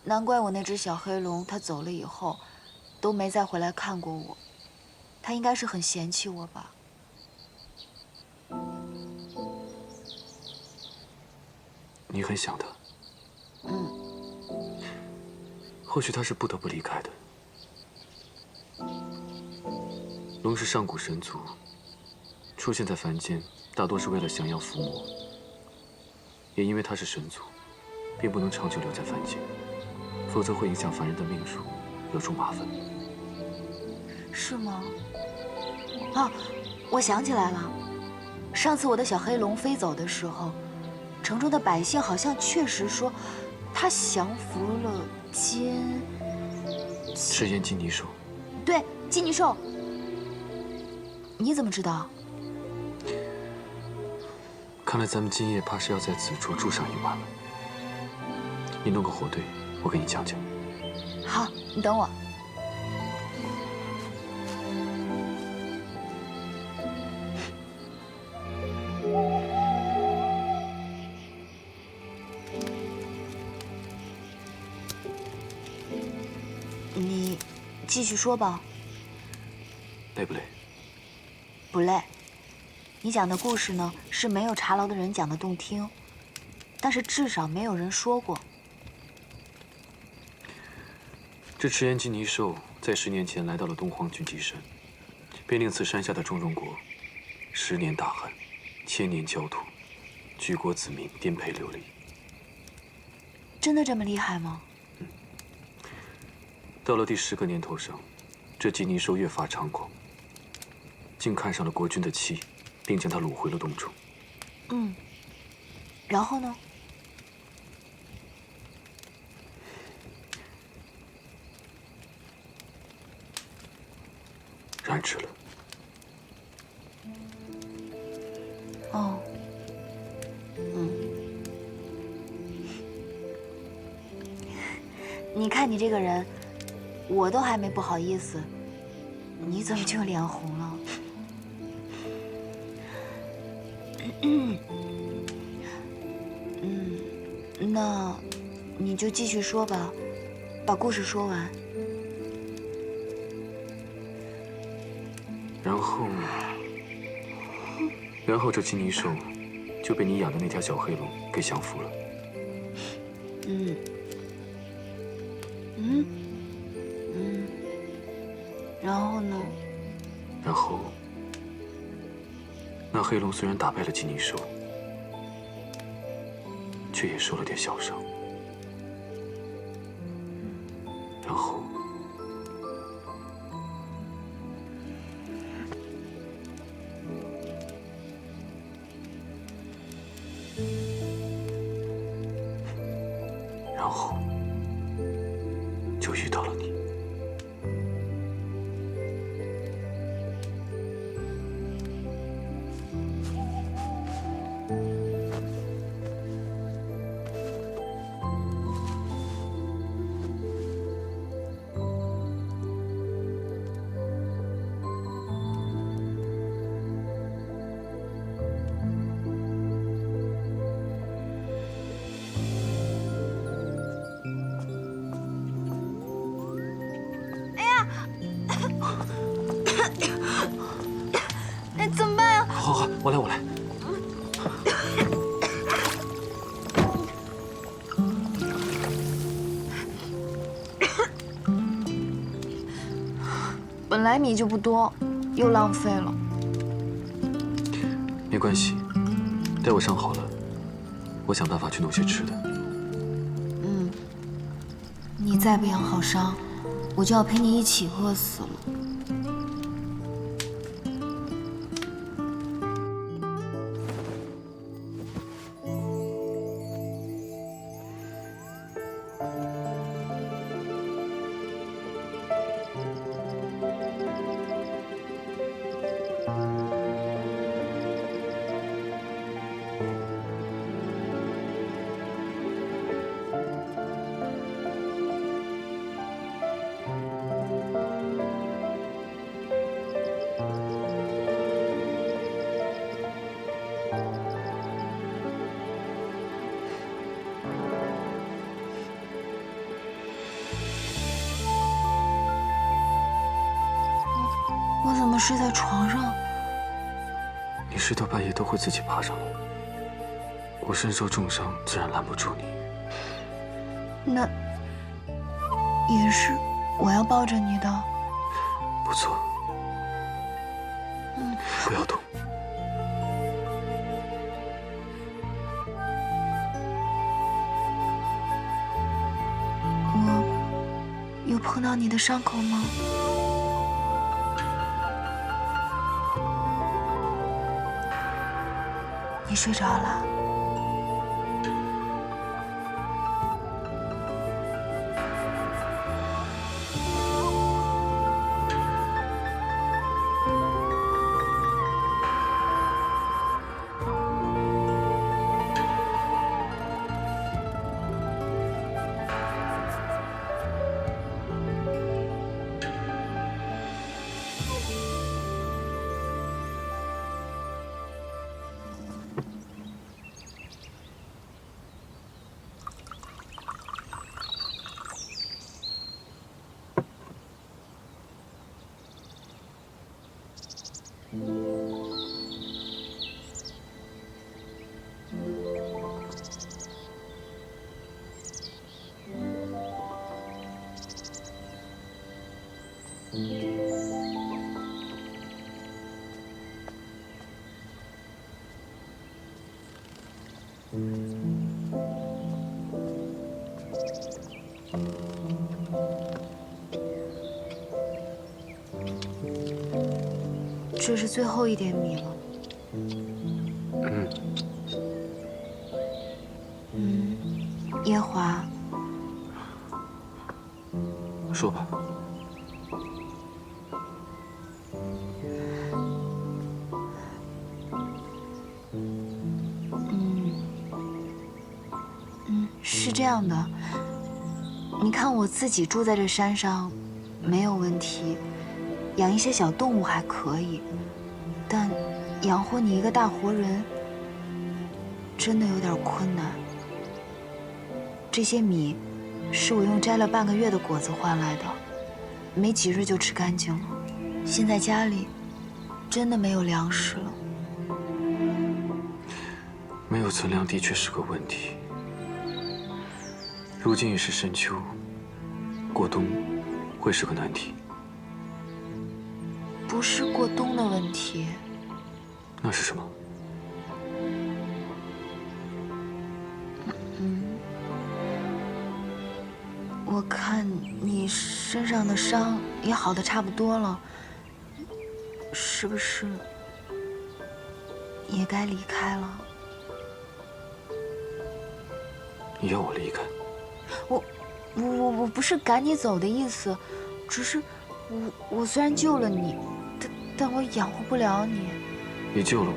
难怪我那只小黑龙，它走了以后，都没再回来看过我。它应该是很嫌弃我吧。 你很想他，或许他是不得不离开的。龙是上古神族，出现在凡间，大多是为了降妖伏魔。也因为他是神族，并不能长久留在凡间，否则会影响凡人的命数，惹出麻烦。是吗？啊，我想起来了，上次我的小黑龙飞走的时候。 城中的百姓好像确实说，他降服了赤焰金泥兽。对，金泥兽。你怎么知道？看来咱们今夜怕是要在此处住上一晚了。你弄个火堆，我给你讲讲。好，你等我。 你继续说吧。累不累？不累。你讲的故事呢，是没有茶楼的人讲的动听，但是至少没有人说过。这赤焰金泥兽在10年前来到了东荒聚集山，便令此山下的中荣国10年大旱，千年焦土，举国子民颠沛流离。真的这么厉害吗？ 到了第10个年头上，这金泥兽越发猖狂，竟看上了国君的妻，并将她掳回了洞中。然后呢？染指了。哦，你看你这个人。 我都还没不好意思，你怎么就脸红了？那你就继续说吧，把故事说完。然后这金泥兽就被你养的那条小黑龙给降服了。然后呢？然后，那黑龙虽然打败了金泥兽，却也受了点小伤。然后，就遇到了你。 怎么办呀？好，我来。本来米就不多，又浪费了。没关系，待我伤好了，我想办法去弄些吃的。你再不养好伤，我就要陪你一起饿死了。睡在床上。你睡到半夜都会自己爬上来，我身受重伤，自然拦不住你。那也是我要抱着你的。不错。不要动。我有碰到你的伤口吗？你睡着了？这是最后一点米了。耶华，说吧。是这样的，你看我自己住在这山上，没有问题，养一些小动物还可以，但养活你一个大活人，真的有点困难。这些米是我用摘了半个月的果子换来的，没几日就吃干净了。现在家里真的没有粮食了。没有存粮的确是个问题。如今已是深秋，过冬会是个难题。不是过冬的问题。那是什么？我看你身上的伤也好的差不多了，是不是也该离开了？你要我离开？我不是赶你走的意思，只是我虽然救了你，但我养活不了你。你救了我，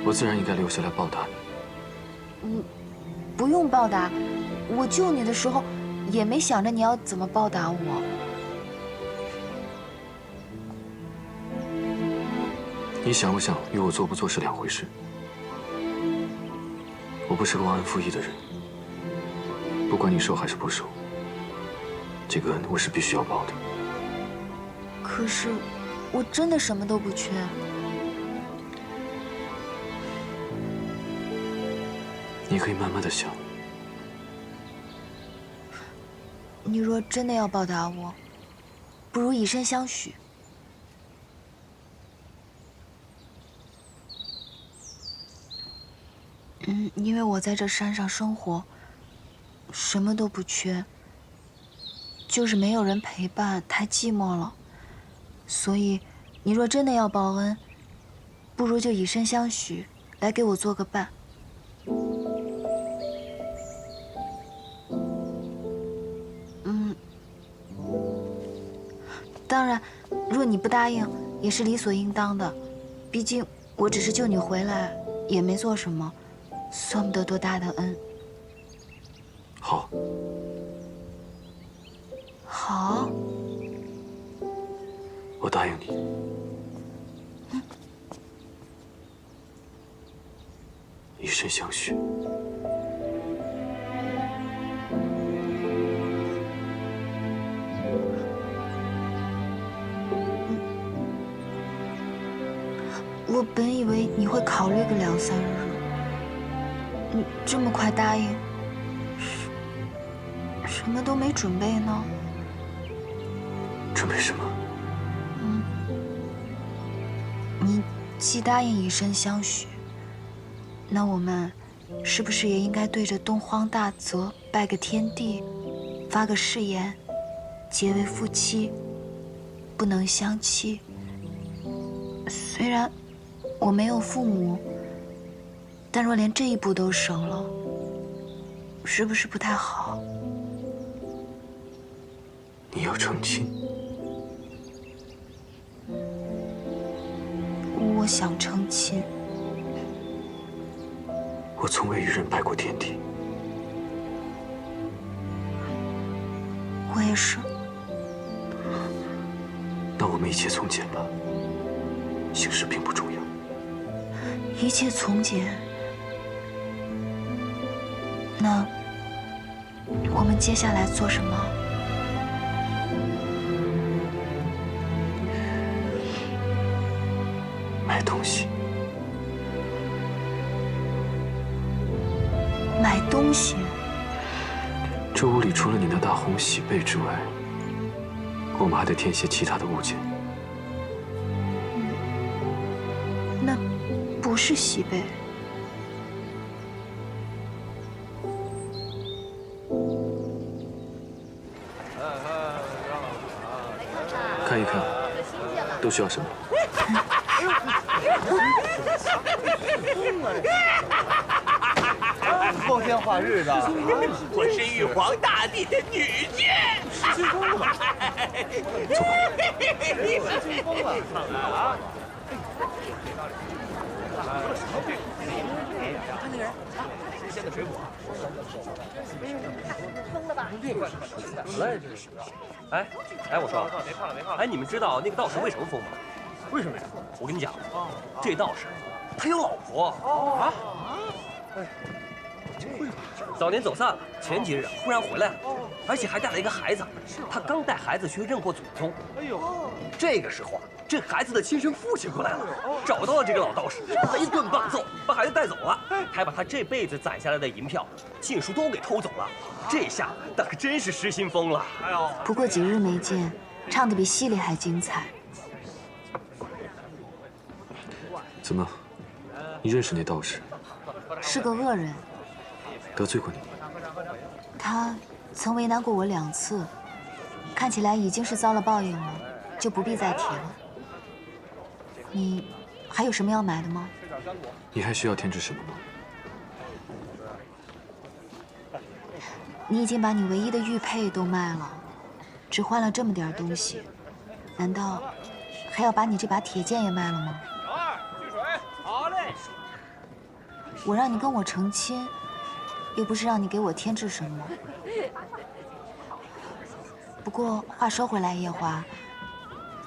我自然应该留下来报答你。不用报答，我救你的时候也没想着你要怎么报答我。你想不想与我做不做是两回事。我不是个忘恩负义的人，不管你收还是不收，这个恩我是必须要报的。可是，我真的什么都不缺。你可以慢慢的想。你若真的要报答我，不如以身相许。因为我在这山上生活，什么都不缺，就是没有人陪伴，太寂寞了。所以，你若真的要报恩，不如就以身相许，来给我做个伴。当然，若你不答应，也是理所应当的。毕竟我只是救你回来，也没做什么，算不得多大的恩。好。好。我答应你。以身相许。考虑个2、3日。你这么快答应，什么都没准备呢？准备什么？你既答应以身相许，那我们是不是也应该对着东荒大泽拜个天地，发个誓言，结为夫妻，不能相弃？虽然我没有父母，但若连这一步都省了，是不是不太好？你要成亲？我想成亲。我从未与人拜过天地。我也是。那我们一切从简吧，形式并不重要。一切从简。那我们接下来做什么？买东西。买东西？这屋里除了你那大红喜被之外，我们还得添些其他的物件。那不是喜被。看一看，都需要什么？光天化日的，我是玉皇大帝的女婿。失心疯了！失心疯了！啊！看那个人，新鲜的水果。疯了吧？来这是。哎，我说，哎，你们知道那个道士为什么疯吗？为什么呀？我跟你讲，这道士他有老婆啊。早年走散了，前几日忽然回来了，而且还带了一个孩子。他刚带孩子去认过祖宗。哎呦，这个时候啊，这孩子的亲生父亲过来了，找到了这个老道士，一顿棒揍，把孩子带走了，还把他这辈子攒下来的银票、禁书都给偷走了。这下那可真是失心疯了。哎呦，不过几日没见，唱得比戏里还精彩。怎么，你认识那道士？是个恶人。得罪过你？他曾为难过我2次，看起来已经是遭了报应了，就不必再提了。你还有什么要买的吗？你还需要添置什么吗？你已经把你唯一的玉佩都卖了，只换了这么点东西，难道还要把你这把铁剑也卖了吗？小二，去水。好嘞。我让你跟我成亲，又不是让你给我添置什么。不过话说回来，夜华，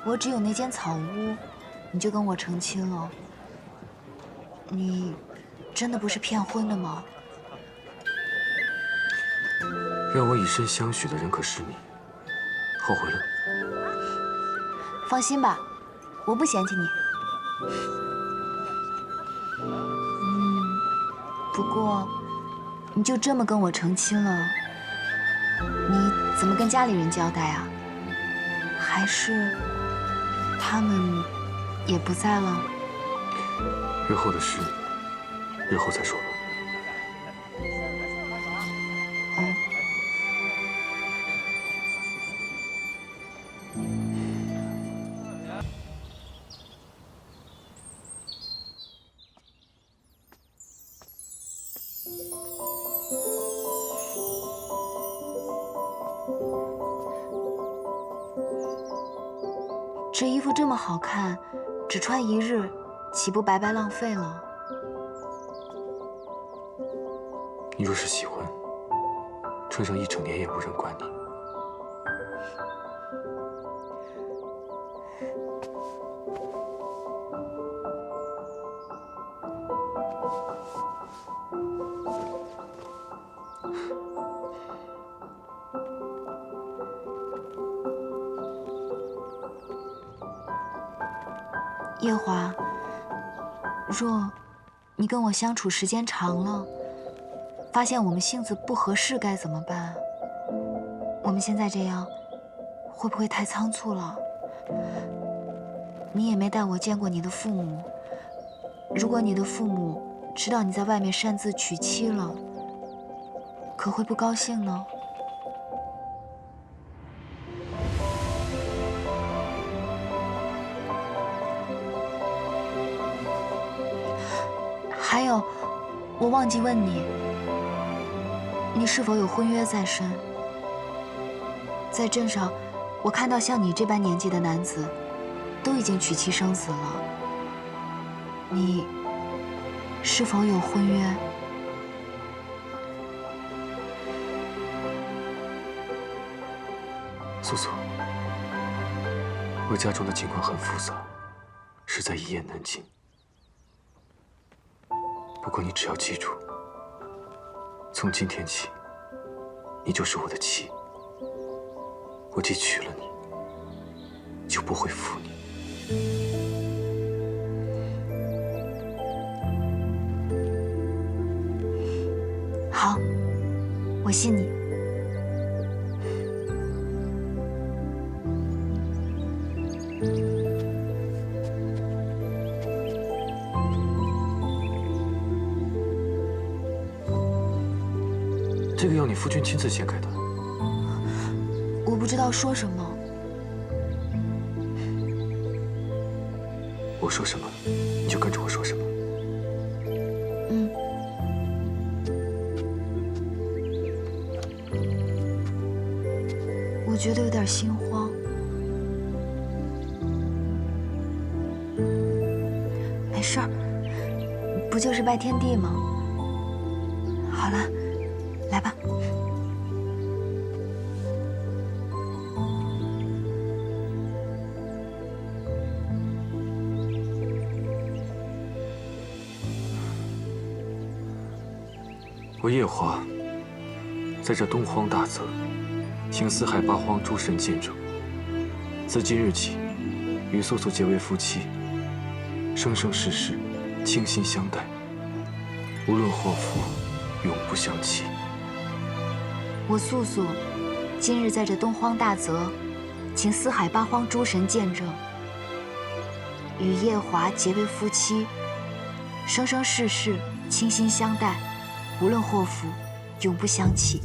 我只有那间草屋，你就跟我成亲了？你真的不是骗婚的吗？让我以身相许的人可是你，后悔了？放心吧，我不嫌弃你。不过你就这么跟我成亲了，你怎么跟家里人交代啊？还是他们也不在了？日后的事，日后再说吧。这衣服这么好看，只穿1日，岂不白白浪费了？你若是喜欢，穿上1整年也无人管你。夜华，若你跟我相处时间长了，发现我们性子不合适该怎么办？我们现在这样，会不会太仓促了？你也没带我见过你的父母，如果你的父母知道你在外面擅自娶妻了，可会不高兴呢？还有，我忘记问你，你是否有婚约在身？在镇上，我看到像你这般年纪的男子，都已经娶妻生子了。你是否有婚约？素素，我家中的情况很复杂，实在一言难尽。不过你只要记住，从今天起，你就是我的妻。我既娶了你，就不会负你。好，我信你。这个要你夫君亲自掀开的。我不知道说什么。我说什么，你就跟着我说什么。嗯。我觉得有点心慌。没事儿，不就是拜天地吗？好了。来吧。我夜华在这东荒大泽，请四海八荒诸神见证，自今日起，与素素结为夫妻，生生世世倾心相待，无论祸福，永不相弃。我素素，今日在这东荒大泽，请四海八荒诸神见证，与夜华结为夫妻，生生世世倾心相待，无论祸福，永不相弃。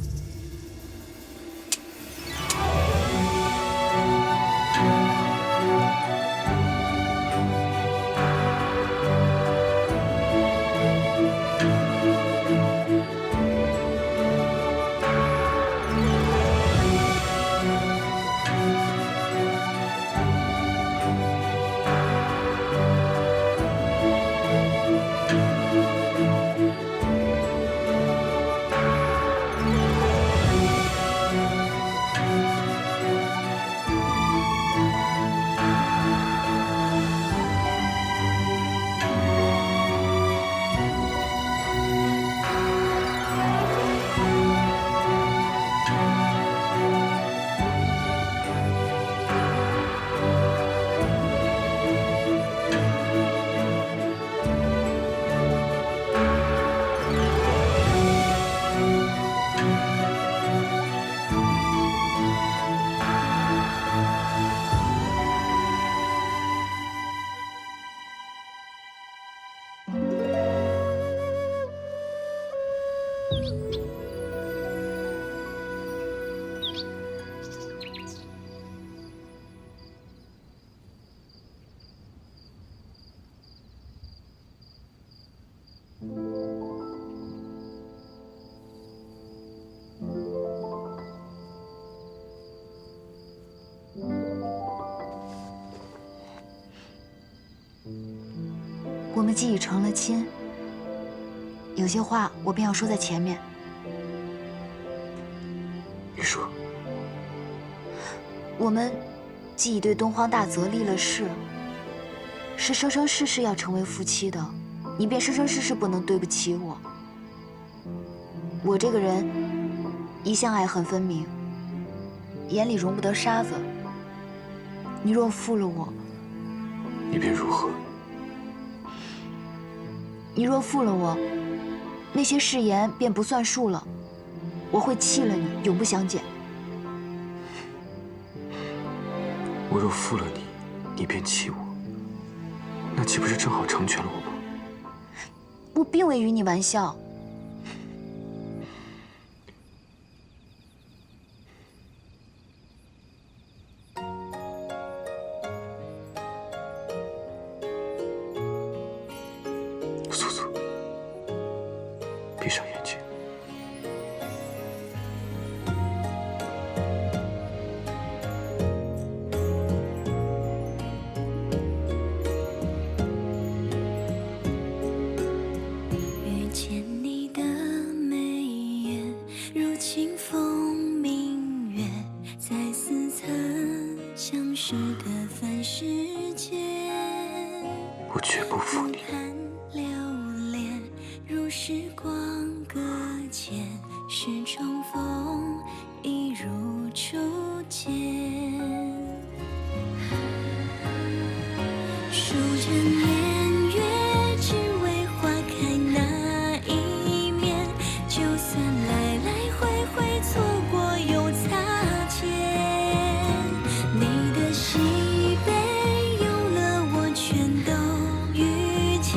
我们既已成了亲，有些话我便要说在前面。你说。我们既已对东荒大泽立了誓，是生生世世要成为夫妻的，你便生生世世不能对不起我。我这个人一向爱恨分明，眼里容不得沙子。你若负了我，你便如何？你若负了我，那些誓言便不算数了。我会弃了你，永不相见。我若负了你，你便弃我，那岂不是正好成全了我吗？我并未与你玩笑。素素，闭上眼睛。遇见你的眉眼，如清风明月，在似曾相识的凡世间。我绝不负你。流连如时光搁浅，是重逢一如初见。数着年月，只为花开那一面。就算来来回回错过又擦肩，你的喜悲有了我全都遇见。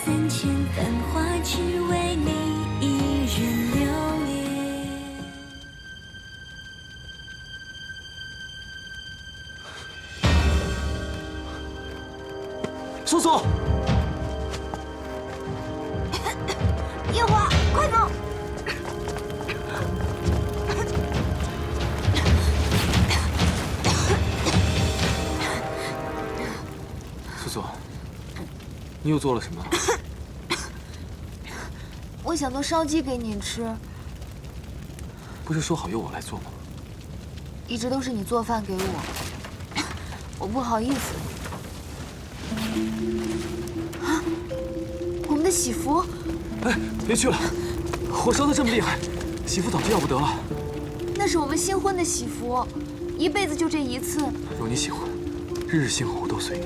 3000繁华，只为你一人留恋。素素，夜华，快走！素素，你又做了什么？我想做烧鸡给你吃，不是说好由我来做吗？一直都是你做饭给我，我不好意思。啊，我们的喜服！哎，别去了，火烧得这么厉害，喜服早就要不得了。那是我们新婚的喜服，一辈子就这一次。若你喜欢，日日星火我都随你。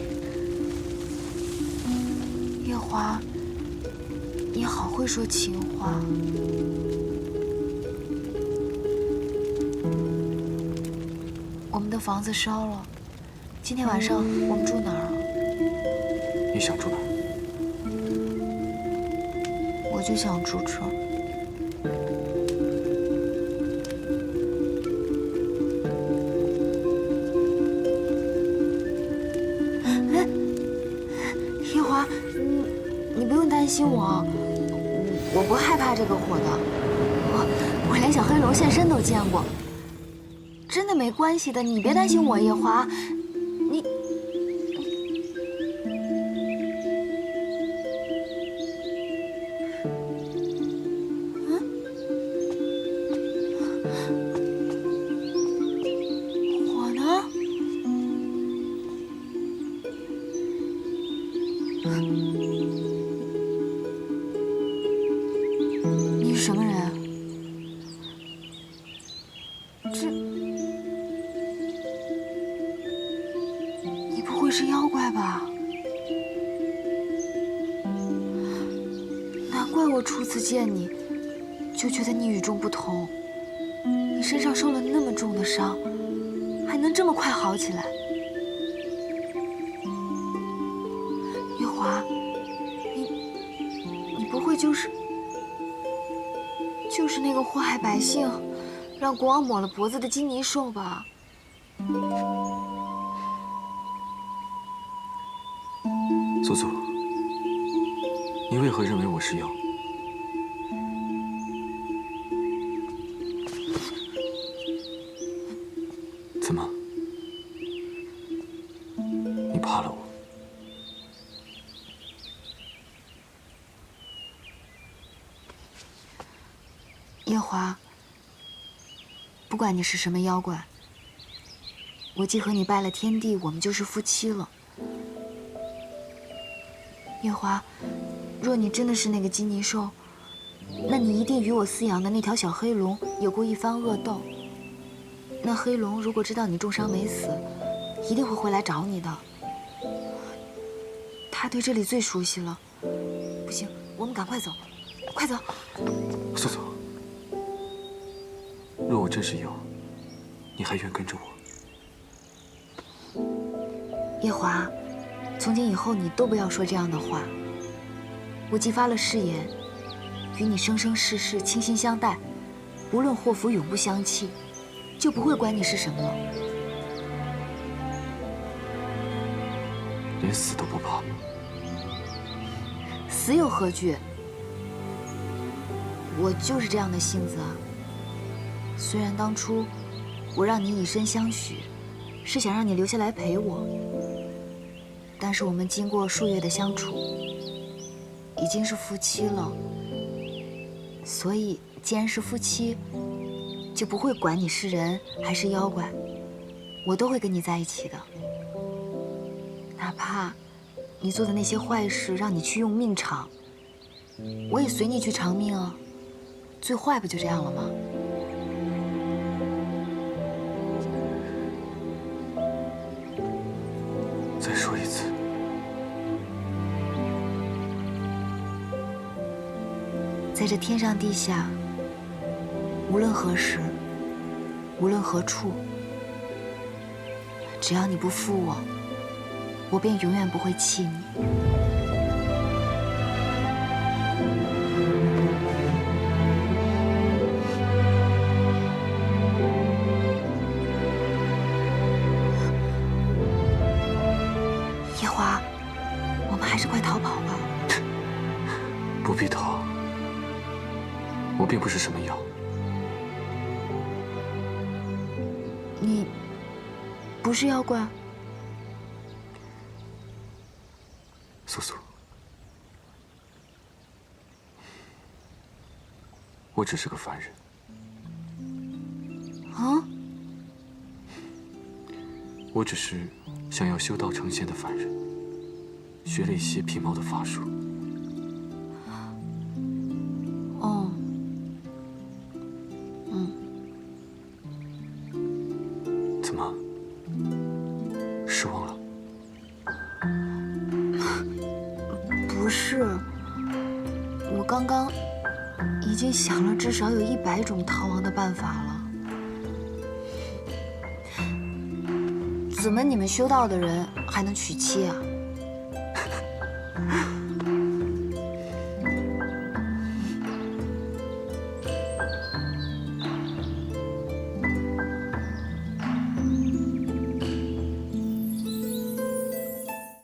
月华，你好会说情话。我们的房子烧了，今天晚上我们住哪儿啊？你想住哪儿？我就想住这儿。哎，夜华，你不用担心我，我不害怕这个火的。我连小黑龙现身都见过，真的没关系的，你别担心我，夜华。你。火呢？你是什么人啊？你不会是妖怪吧？难怪我初次见你，就觉得你与众不同。你身上受了那么重的伤，还能这么快好起来。月华，你不会就是那个祸害百姓，让国王抹了脖子的金泥兽吧？素素，你为何认为我是妖？怎么？你怕了我？夜华，不管你是什么妖怪，我既和你拜了天地，我们就是夫妻了。夜华，若你真的是那个金泥兽，那你一定与我饲养的那条小黑龙有过一番恶斗。那黑龙如果知道你重伤没死，一定会回来找你的。他对这里最熟悉了，不行，我们赶快走，快走！素素，若我真是有，你还愿跟着我？夜华，从今以后你都不要说这样的话。我既发了誓言，与你生生世世倾心相待，无论祸福，永不相弃，就不会管你是什么了。连死都不怕？死有何惧？我就是这样的性子啊。虽然当初我让你以身相许，是想让你留下来陪我，但是我们经过数月的相处，已经是夫妻了。所以，既然是夫妻，就不会管你是人还是妖怪，我都会跟你在一起的。哪怕你做的那些坏事让你去用命偿，我也随你去偿命啊。最坏不就这样了吗？再说一次。在这天上地下，无论何时，无论何处，只要你不负我，我便永远不会弃你。夜华，我们还是快逃跑吧。不必逃，我并不是什么妖。你不是妖怪？素素，我只是个凡人。啊？我只是想要修道成仙的凡人，学了一些皮毛的法术。哦，怎么？失望了？不是，我刚刚已经想了至少有100种逃亡的办法了。怎么你们修道的人还能娶妻啊？